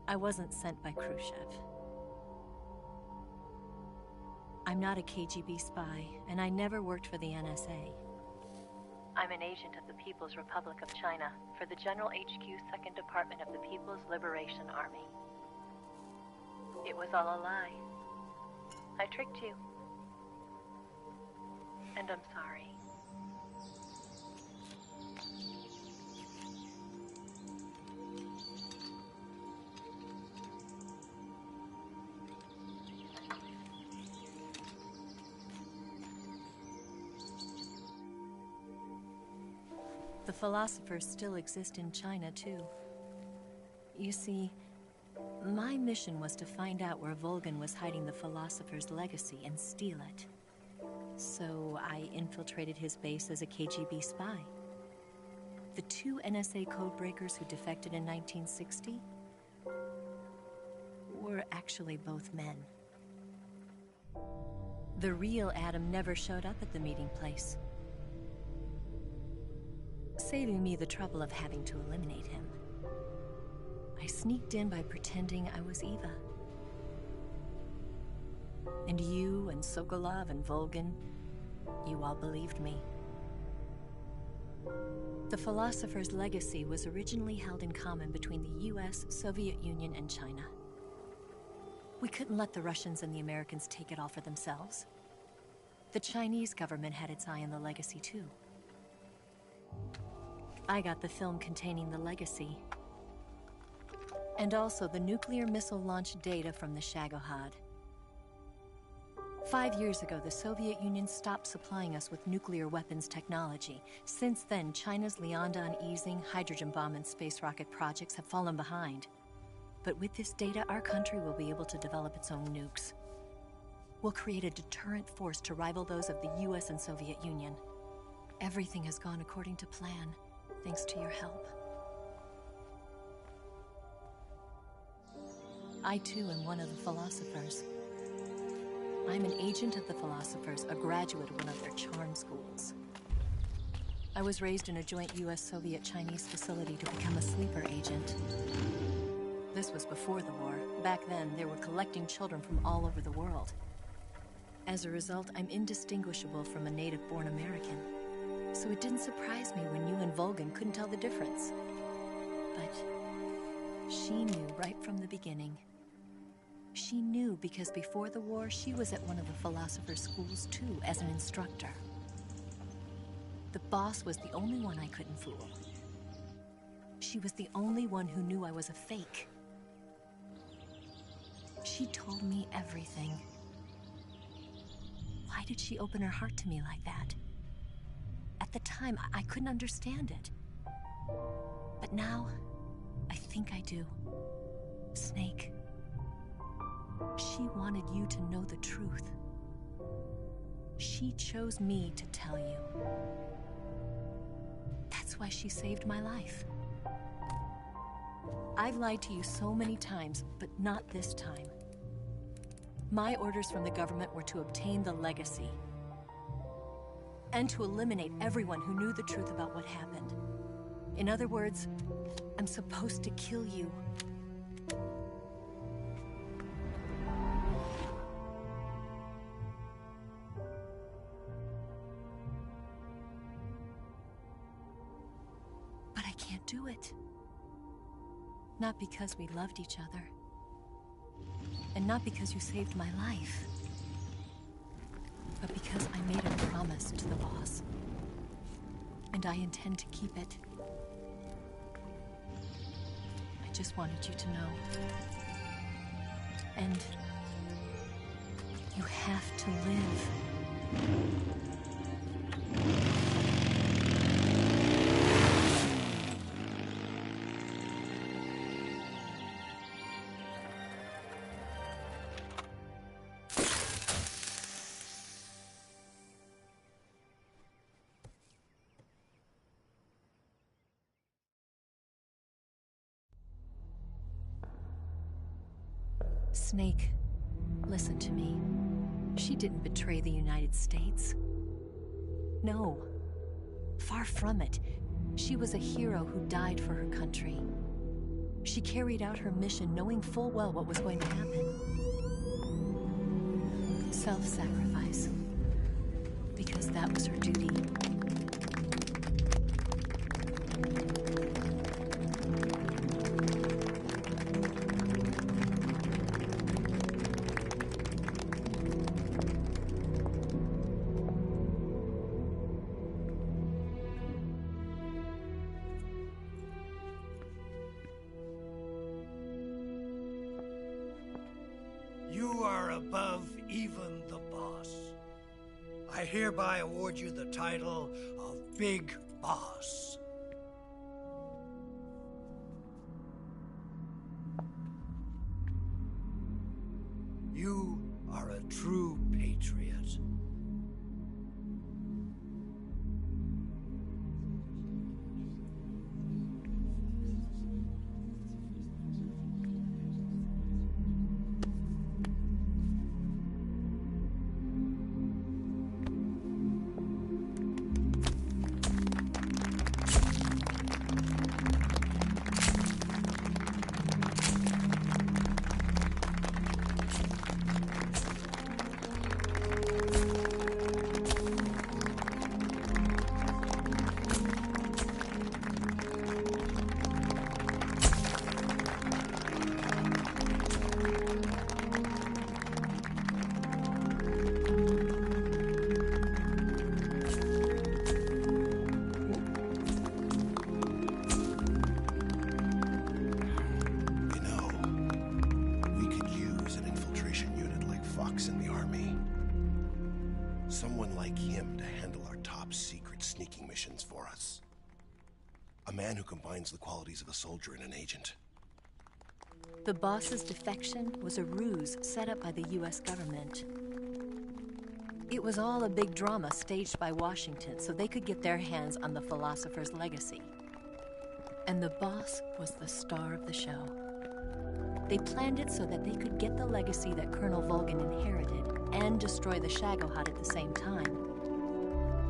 I wasn't sent by Khrushchev. I'm not a KGB spy, and I never worked for the NSA. I'm an agent of the People's Republic of China for the General HQ 2nd Department of the People's Liberation Army. It was all a lie. I tricked you. And I'm sorry. The philosophers still exist in China, too. You see, my mission was to find out where Volgin was hiding the philosopher's legacy and steal it. So I infiltrated his base as a KGB spy. The 2 NSA codebreakers who defected in 1960 were actually both men. The real Adam never showed up at the meeting place, saving me the trouble of having to eliminate him. I sneaked in by pretending I was Eva. And you and Sokolov and Volgin, you all believed me. The philosopher's legacy was originally held in common between the US, Soviet Union, and China. We couldn't let the Russians and the Americans take it all for themselves. The Chinese government had its eye on the legacy, too. I got the film containing the legacy, and also the nuclear missile launch data from the Shagohod. 5 years ago, the Soviet Union stopped supplying us with nuclear weapons technology. Since then, China's Liaodong easing, hydrogen bomb, and space rocket projects have fallen behind. But with this data, our country will be able to develop its own nukes. We'll create a deterrent force to rival those of the US and Soviet Union. Everything has gone according to plan, thanks to your help. I, too, am one of the philosophers. I'm an agent of the philosophers, a graduate of one of their charm schools. I was raised in a joint US-Soviet-Chinese facility to become a sleeper agent. This was before the war. Back then, they were collecting children from all over the world. As a result, I'm indistinguishable from a native-born American. So it didn't surprise me when you and Volgin couldn't tell the difference. But she knew right from the beginning. She knew because before the war, she was at one of the philosopher's schools too, as an instructor. The boss was the only one I couldn't fool. She was the only one who knew I was a fake. She told me everything. Why did she open her heart to me like that? At the time, I couldn't understand it. But now, I think I do. Snake. She wanted you to know the truth. She chose me to tell you. That's why she saved my life. I've lied to you so many times, but not this time. My orders from the government were to obtain the legacy and to eliminate everyone who knew the truth about what happened. In other words, I'm supposed to kill you. But I can't do it. Not because we loved each other. And not because you saved my life. But because I made a promise to the boss. And I intend to keep it. I just wanted you to know. And you have to live. Snake, Listen to me. She didn't betray the United States. No. Far from it. She was a hero who died for her country. She carried out her mission knowing full well what was going to happen. Self-sacrifice. Because that was her duty. You are above even the boss. I hereby award you the title of Big Boss. You are a true patriot. Someone like him to handle our top secret sneaking missions for us. A man who combines the qualities of a soldier and an agent. The boss's defection was a ruse set up by the US government. It was all a big drama staged by Washington so they could get their hands on the philosopher's legacy. And the boss was the star of the show. They planned it so that they could get the legacy that Colonel Volgin inherited and destroy the Shagohod at the same time.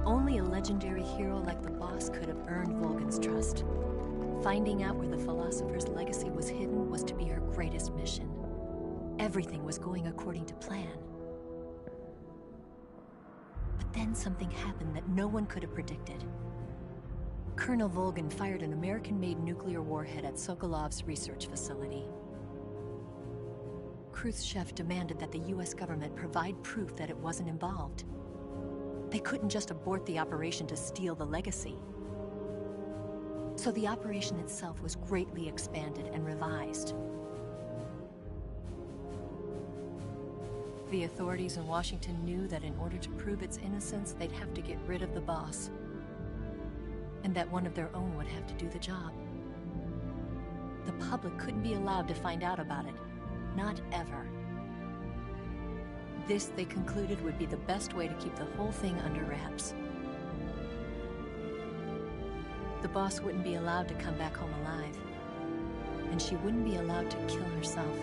Only a legendary hero like the boss could have earned Volgin's trust. Finding out where the philosopher's legacy was hidden was to be her greatest mission. Everything was going according to plan. But then something happened that no one could have predicted. Colonel Volgin fired an American-made nuclear warhead at Sokolov's research facility. Khrushchev demanded that the US government provide proof that it wasn't involved. They couldn't just abort the operation to steal the legacy. So the operation itself was greatly expanded and revised. The authorities in Washington knew that in order to prove its innocence, they'd have to get rid of the boss. And that one of their own would have to do the job. The public couldn't be allowed to find out about it. Not ever. This, they concluded, would be the best way to keep the whole thing under wraps. The boss wouldn't be allowed to come back home alive. And she wouldn't be allowed to kill herself.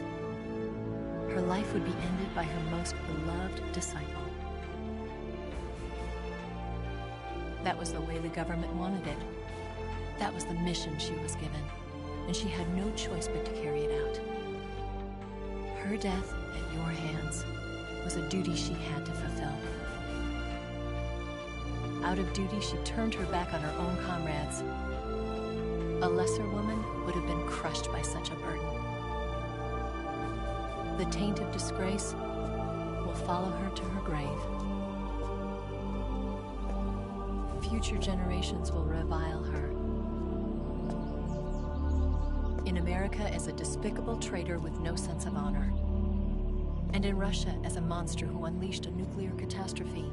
Her life would be ended by her most beloved disciple. That was the way the government wanted it. That was the mission she was given. And she had no choice but to carry it out. Her death at your hands was a duty she had to fulfill. Out of duty, she turned her back on her own comrades. A lesser woman would have been crushed by such a burden. The taint of disgrace will follow her to her grave. Future generations will revile her. In America as a despicable traitor with no sense of honor. And in Russia as a monster who unleashed a nuclear catastrophe.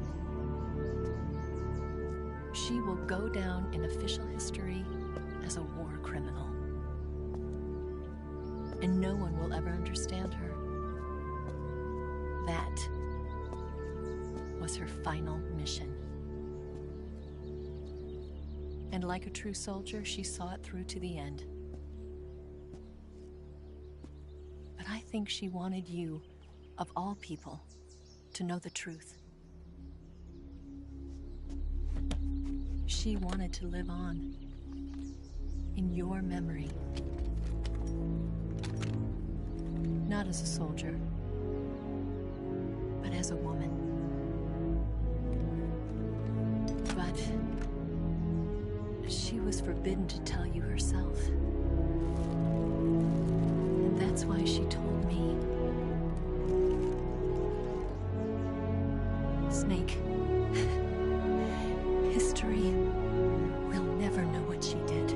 She will go down in official history as a war criminal. And no one will ever understand her. That was her final mission. And like a true soldier, she saw it through to the end. But I think she wanted you of all people, to know the truth. She wanted to live on, in your memory. Not as a soldier, but as a woman. But she was forbidden to tell you herself. And that's why she told me. Snake, history will never know what she did.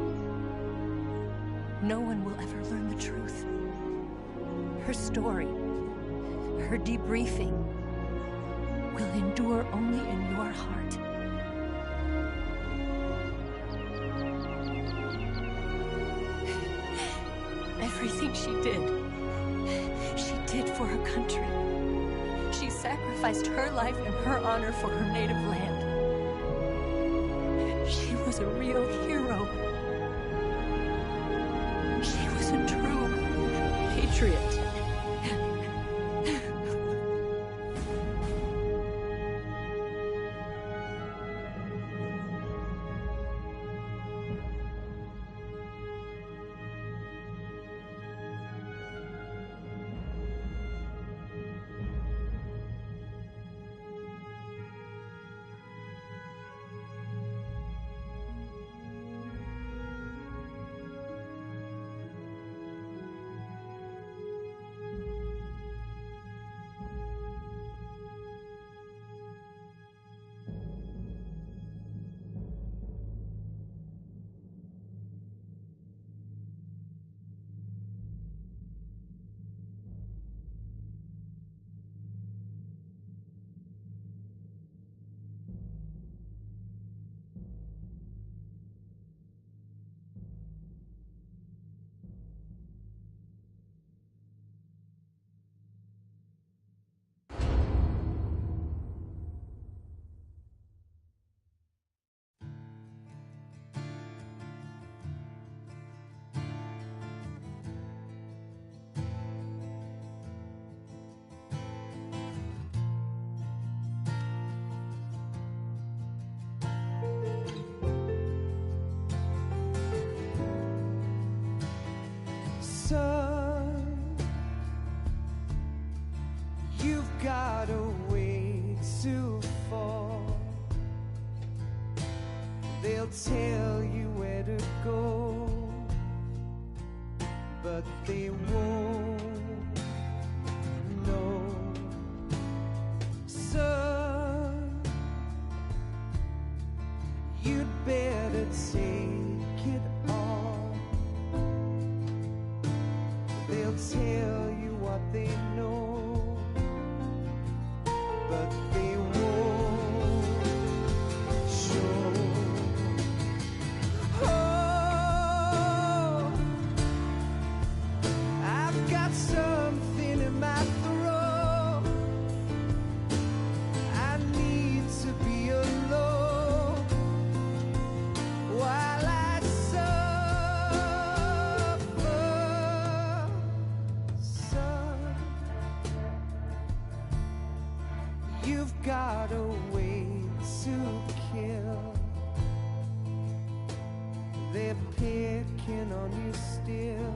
No one will ever learn the truth. Her story, her debriefing, will endure only in your heart. Everything she did for her country. She sacrificed her life and her honor for her native land. She was a real hero. She was a true patriot. Son, you've got a way to fall. They'll tell you where to go, but they won't know. Son, you'd better take it all. They'll tell you what they know, but they won't show. Oh, I've got something in my throat. I need to be alone while I suffer. Son, you've got a way to kill. They're picking on you still,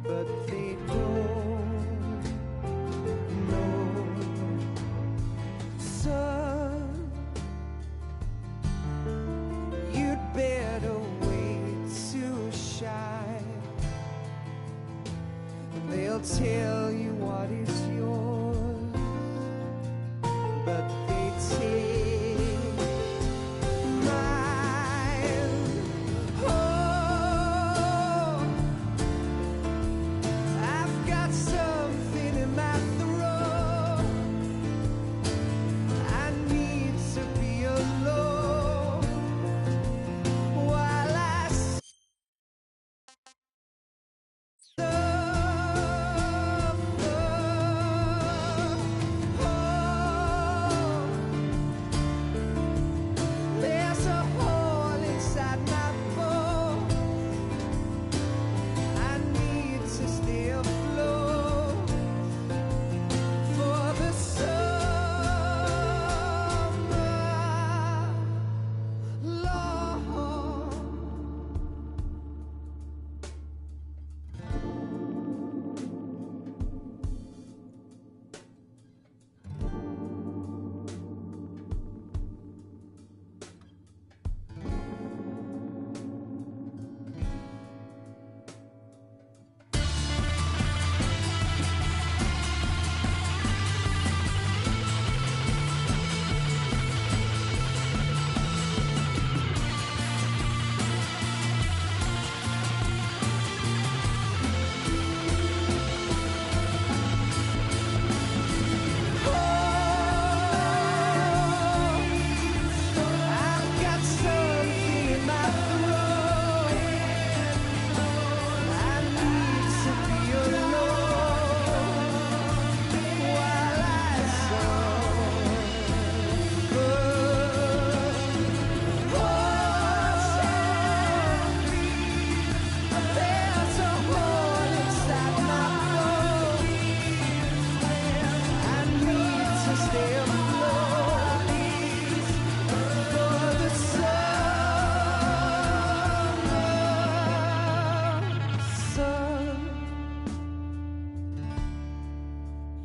but they don't know. Son, you'd better wait to shine. They'll tell you what is yours, but they take mine. Oh, I've got some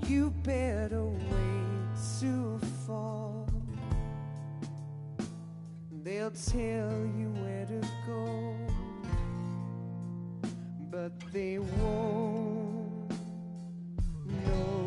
You better wait to fall. They'll tell you where to go, but they won't know.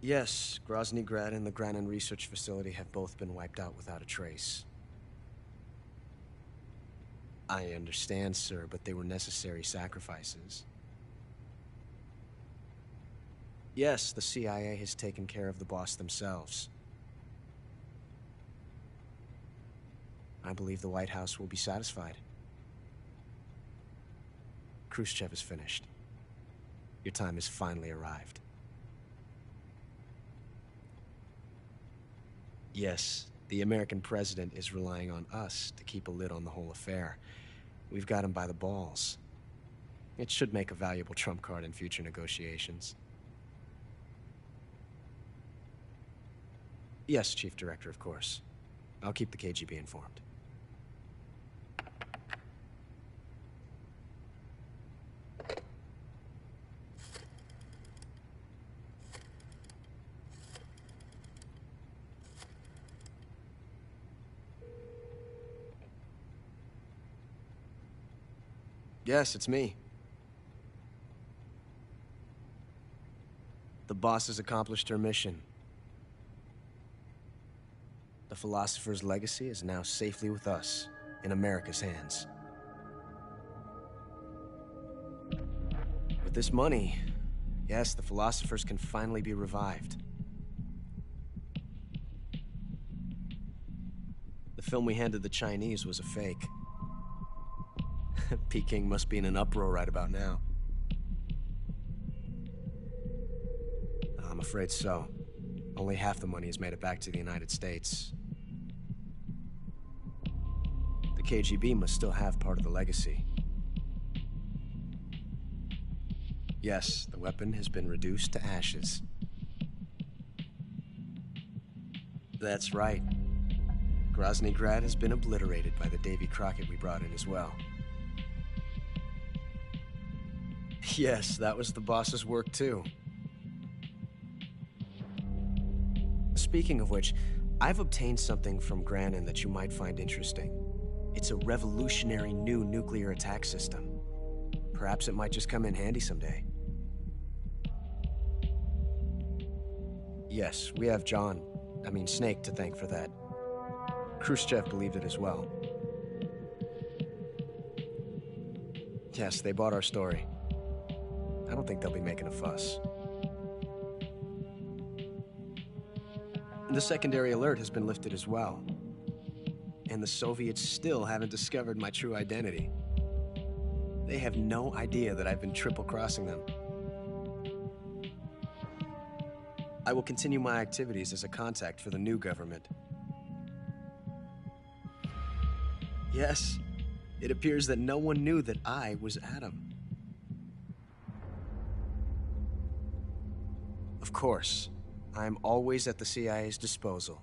Yes, Grozny Grad and the Granin Research Facility have both been wiped out without a trace. I understand, sir, but they were necessary sacrifices. Yes, the CIA has taken care of the boss themselves. I believe the White House will be satisfied. Khrushchev is finished. Your time has finally arrived. Yes, the American president is relying on us to keep a lid on the whole affair. We've got him by the balls. It should make a valuable trump card in future negotiations. Yes, Chief Director, of course. I'll keep the KGB informed. Yes, it's me. The boss has accomplished her mission. The philosopher's legacy is now safely with us, in America's hands. With this money, yes, the philosophers can finally be revived. The film we handed the Chinese was a fake. Peking must be in an uproar right about now. I'm afraid so. Only half the money has made it back to the United States. The KGB must still have part of the legacy. Yes, the weapon has been reduced to ashes. That's right. Grozny Grad has been obliterated by the Davy Crockett we brought in as well. Yes, that was the boss's work too. Speaking of which, I've obtained something from Granin that you might find interesting. It's a revolutionary new nuclear attack system. Perhaps it might just come in handy someday. Yes, we have Snake to thank for that. Khrushchev believed it as well. Yes, they bought our story. I don't think they'll be making a fuss. The secondary alert has been lifted as well. And the Soviets still haven't discovered my true identity. They have no idea that I've been triple-crossing them. I will continue my activities as a contact for the new government. Yes, it appears that no one knew that I was Adam. Of course, I am always at the CIA's disposal,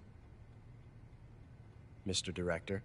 Mr. Director.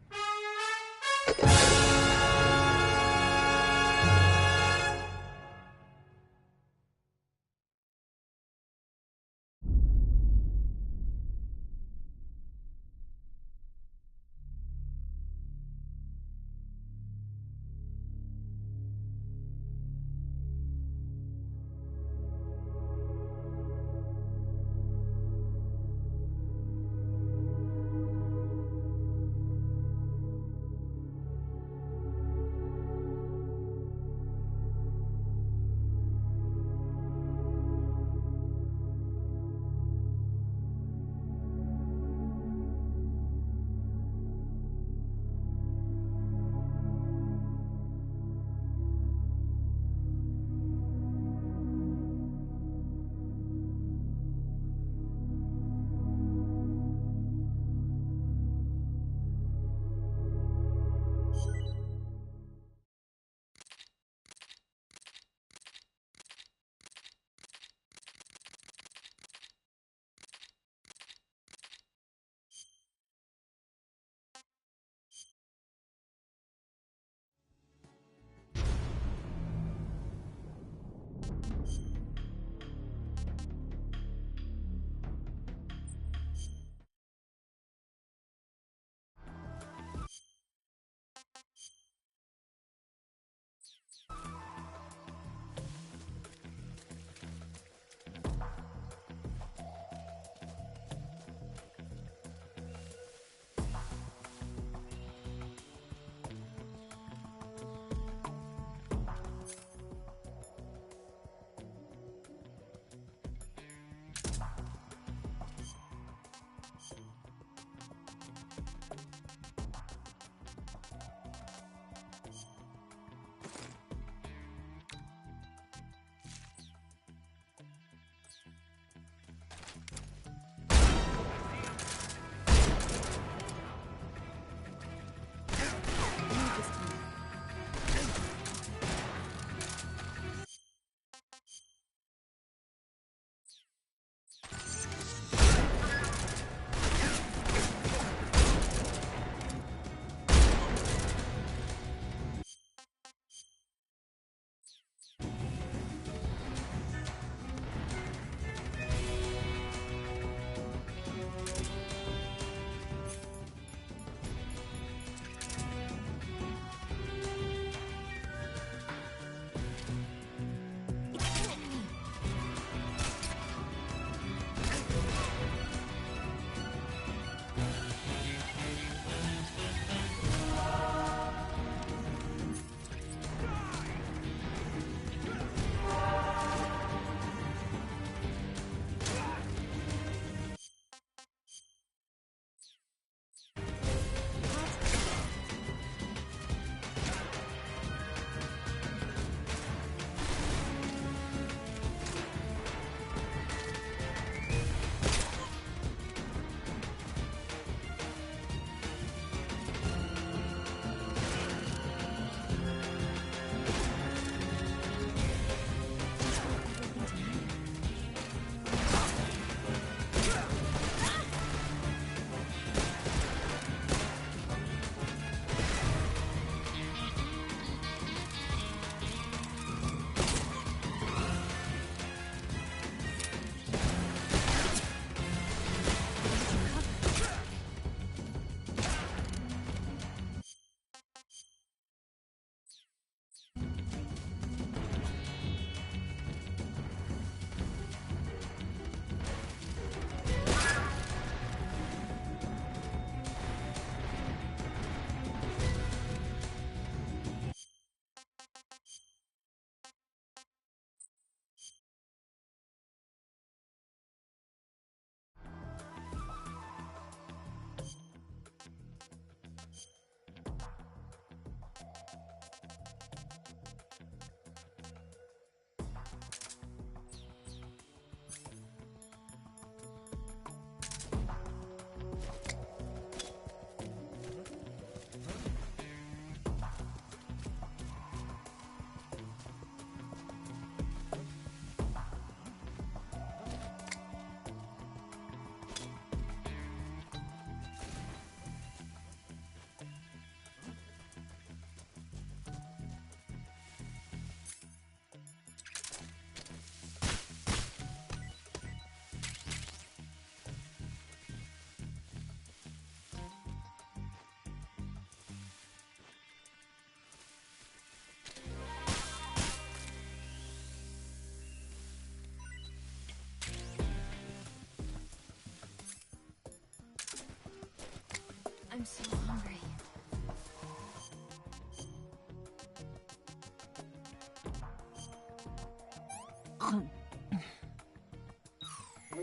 I'm so hungry.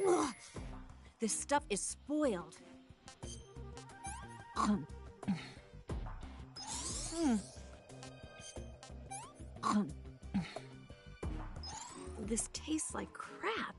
Ugh. This stuff is spoiled. This tastes like crap.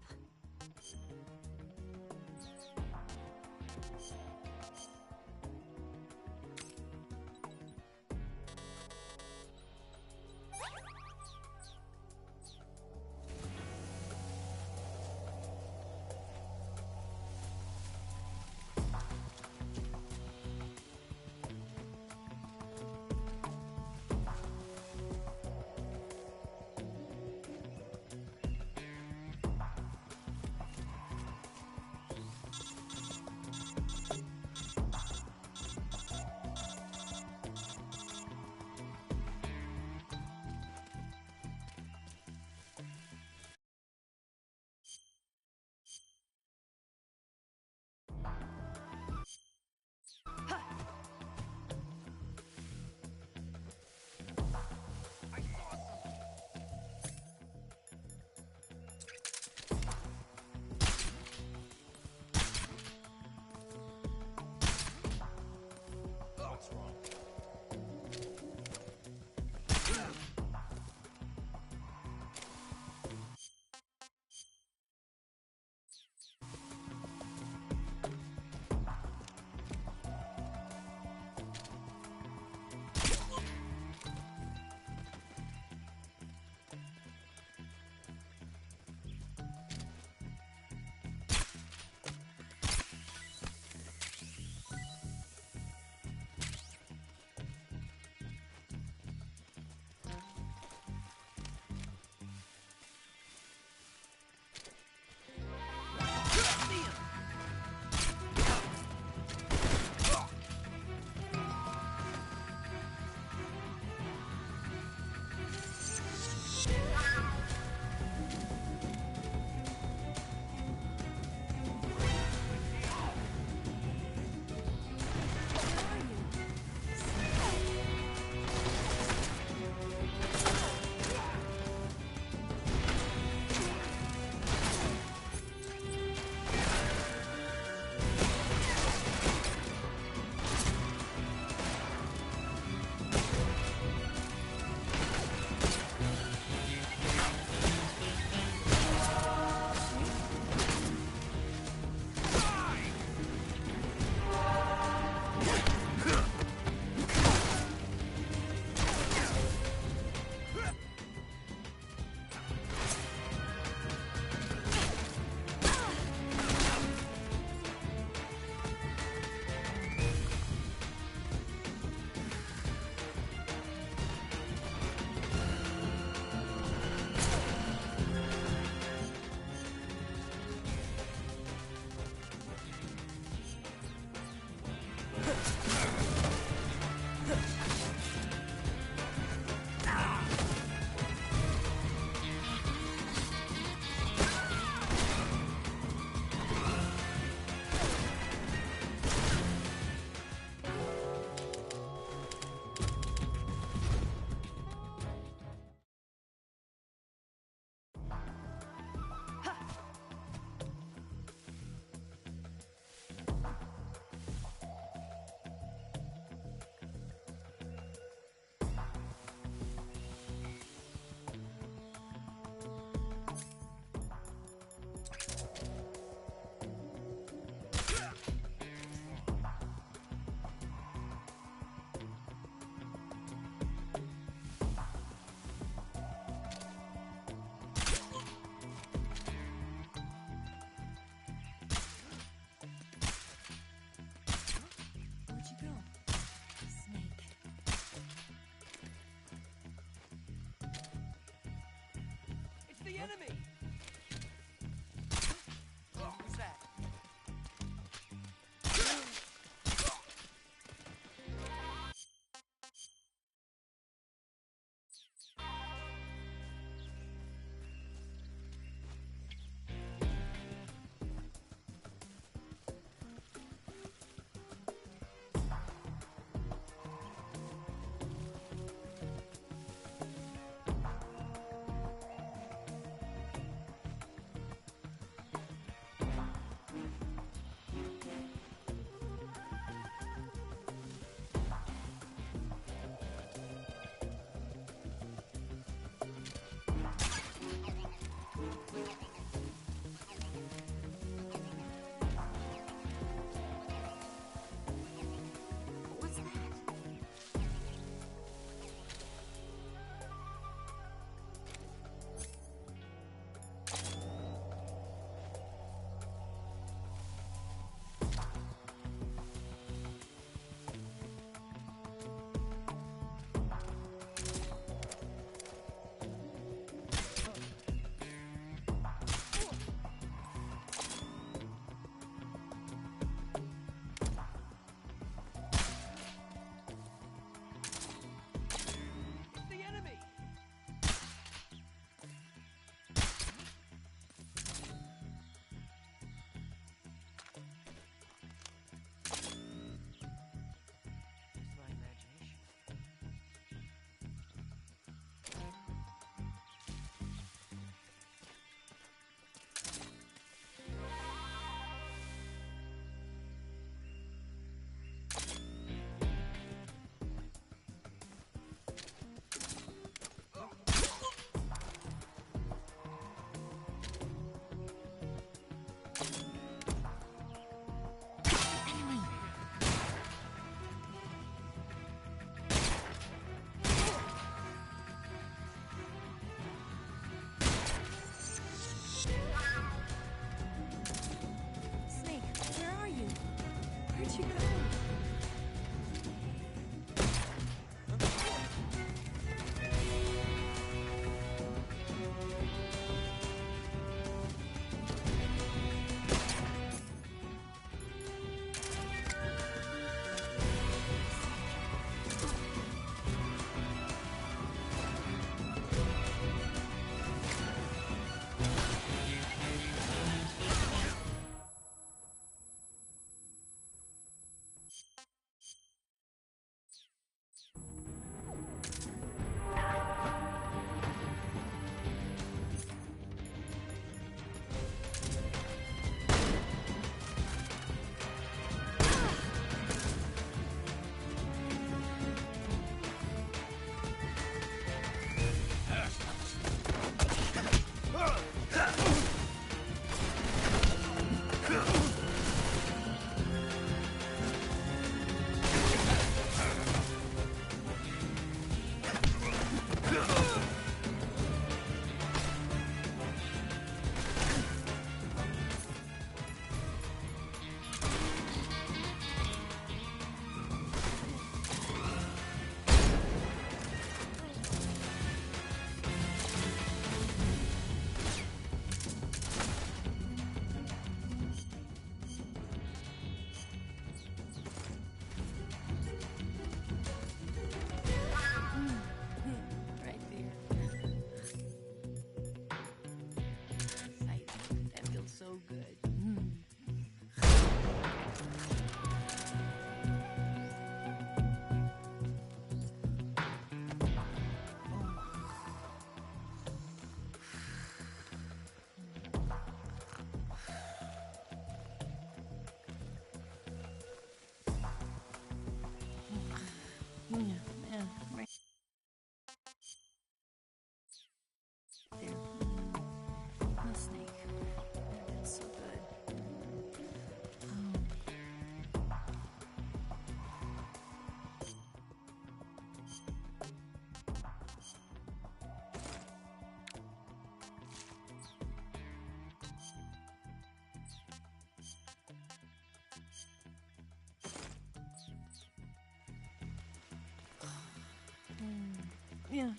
Yeah,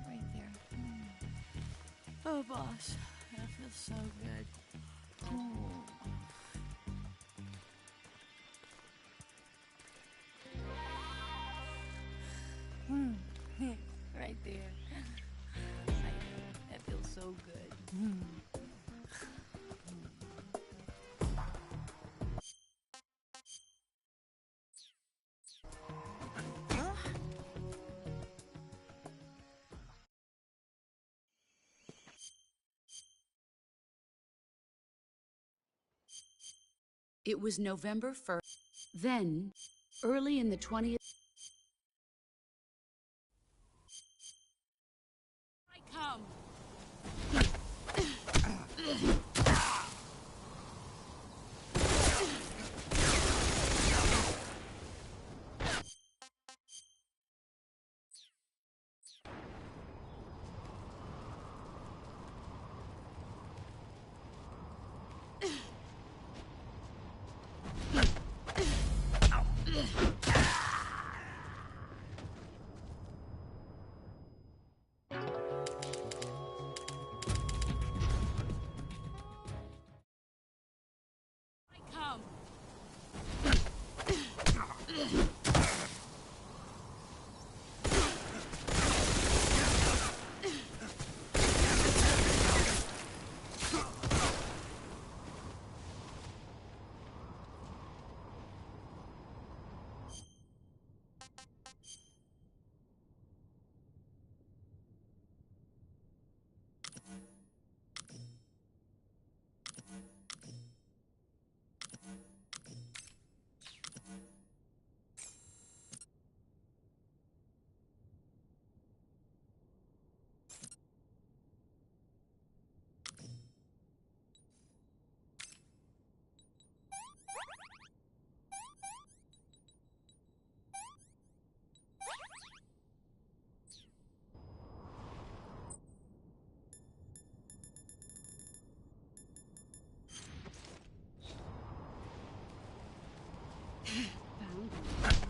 right there. Oh, boss, that feels so good. Right there. That feels so good. It was November 1st. Then, early in the 20th... I come!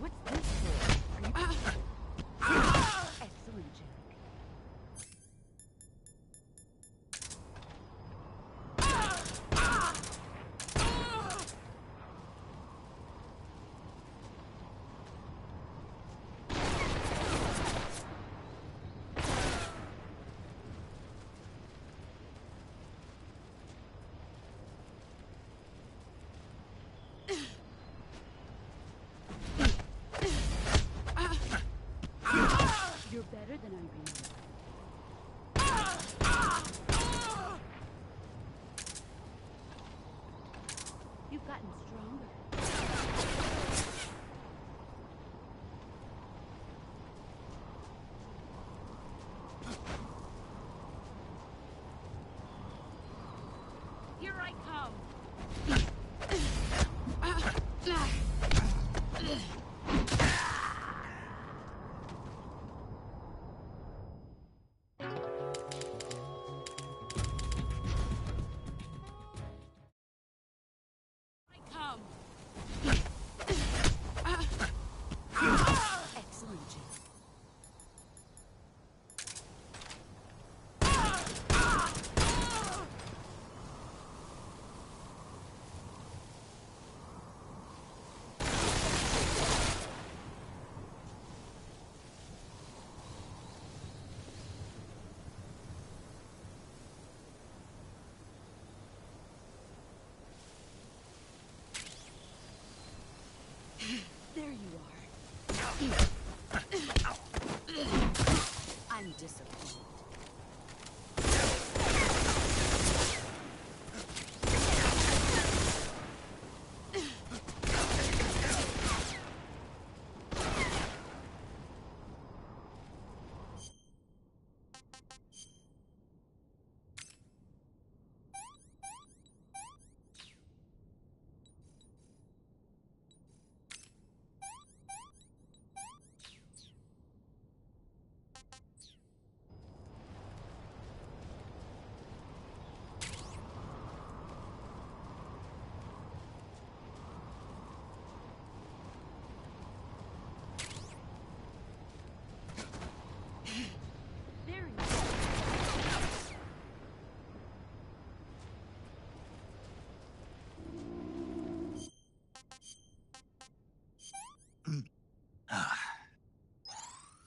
What's this for? Are you... Excellent, Jack. You're better than Irene. You've gotten stronger. Here I come. Excellent, Jim. There you are. I'm disappointed.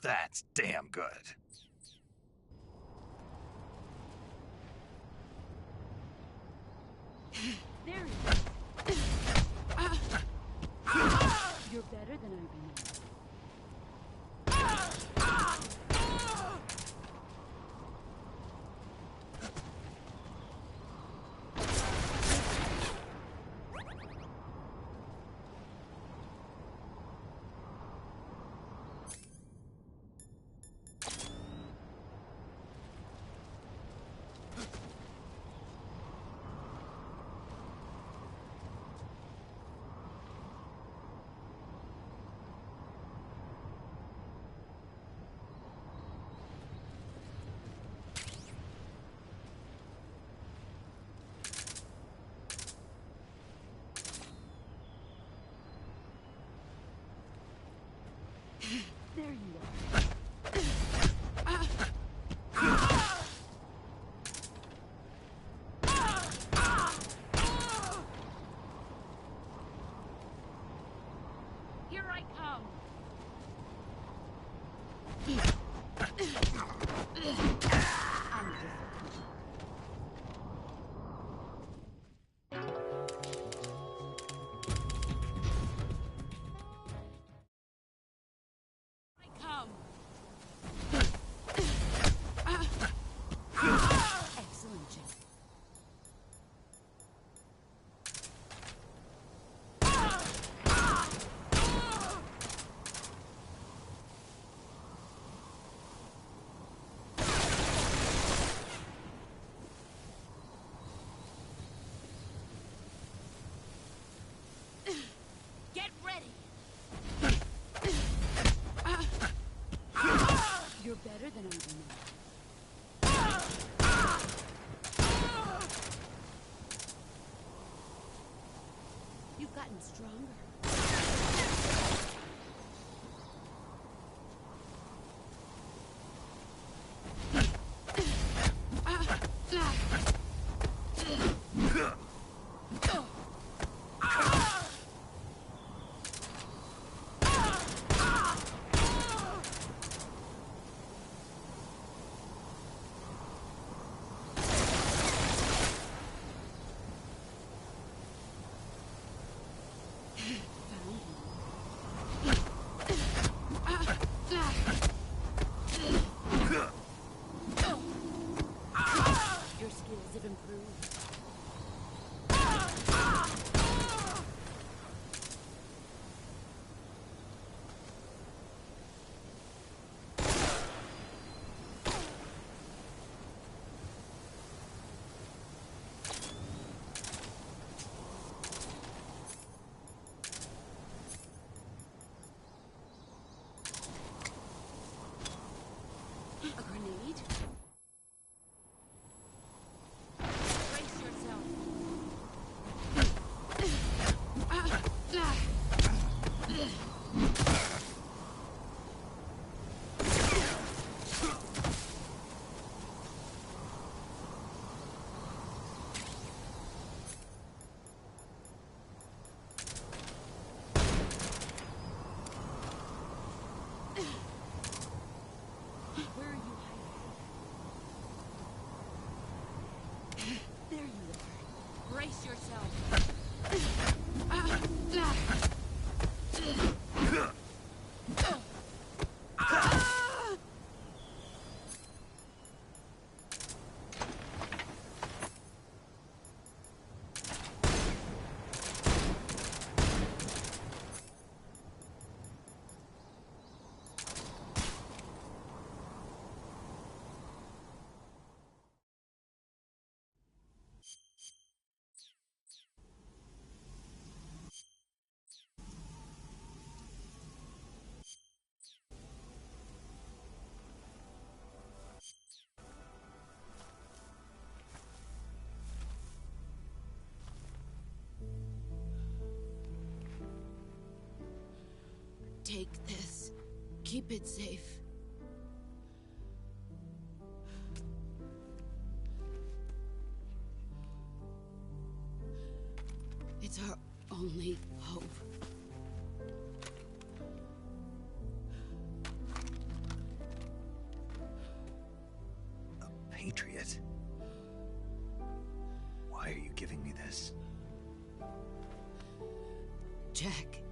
That's damn good. There you go. You're better than I remember. There you are. Here I come. Excellent, Jim. Get ready. You're better than I remember. You've gotten stronger. Your skills have improved. A grenade? Brace yourself. Where are you hiding? There you are. Brace yourself. Take this. Keep it safe. It's our only hope. Patriot. Why are you giving me this? Jack.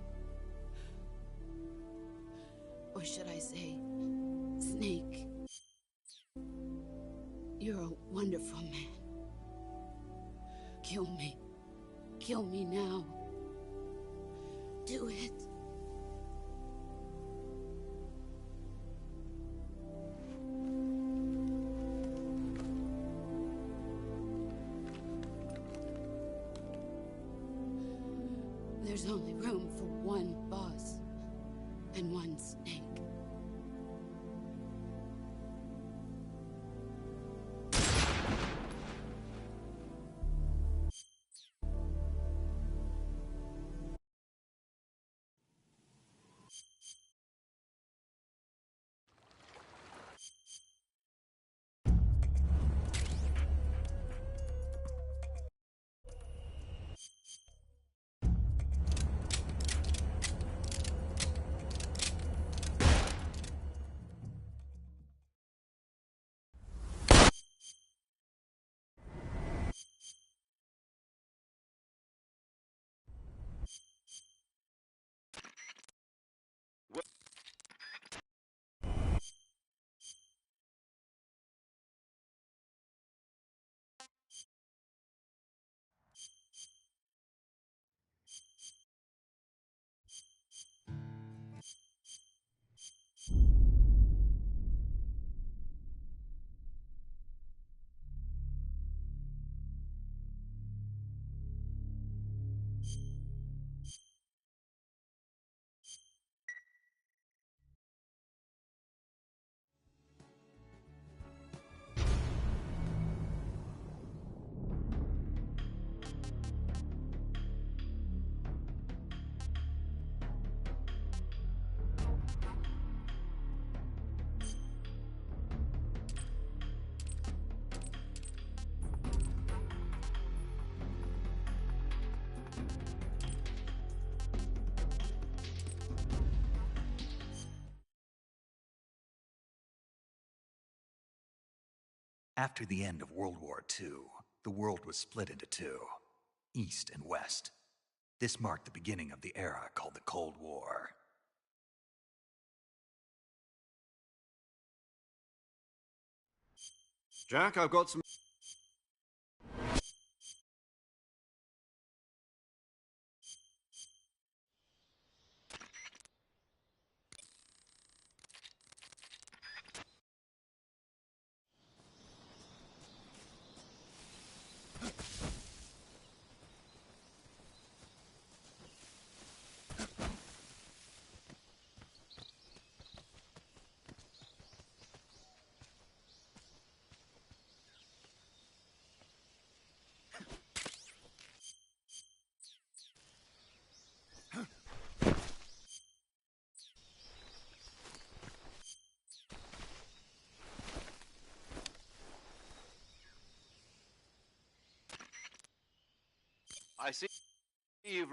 Or should I say, Snake. You're a wonderful man. Kill me. Kill me now. Do it. There's only room for one boss and one Snake. After the end of World War II, the world was split into two, East and West. This marked the beginning of the era called the Cold War. Jack, I've got some... I see you've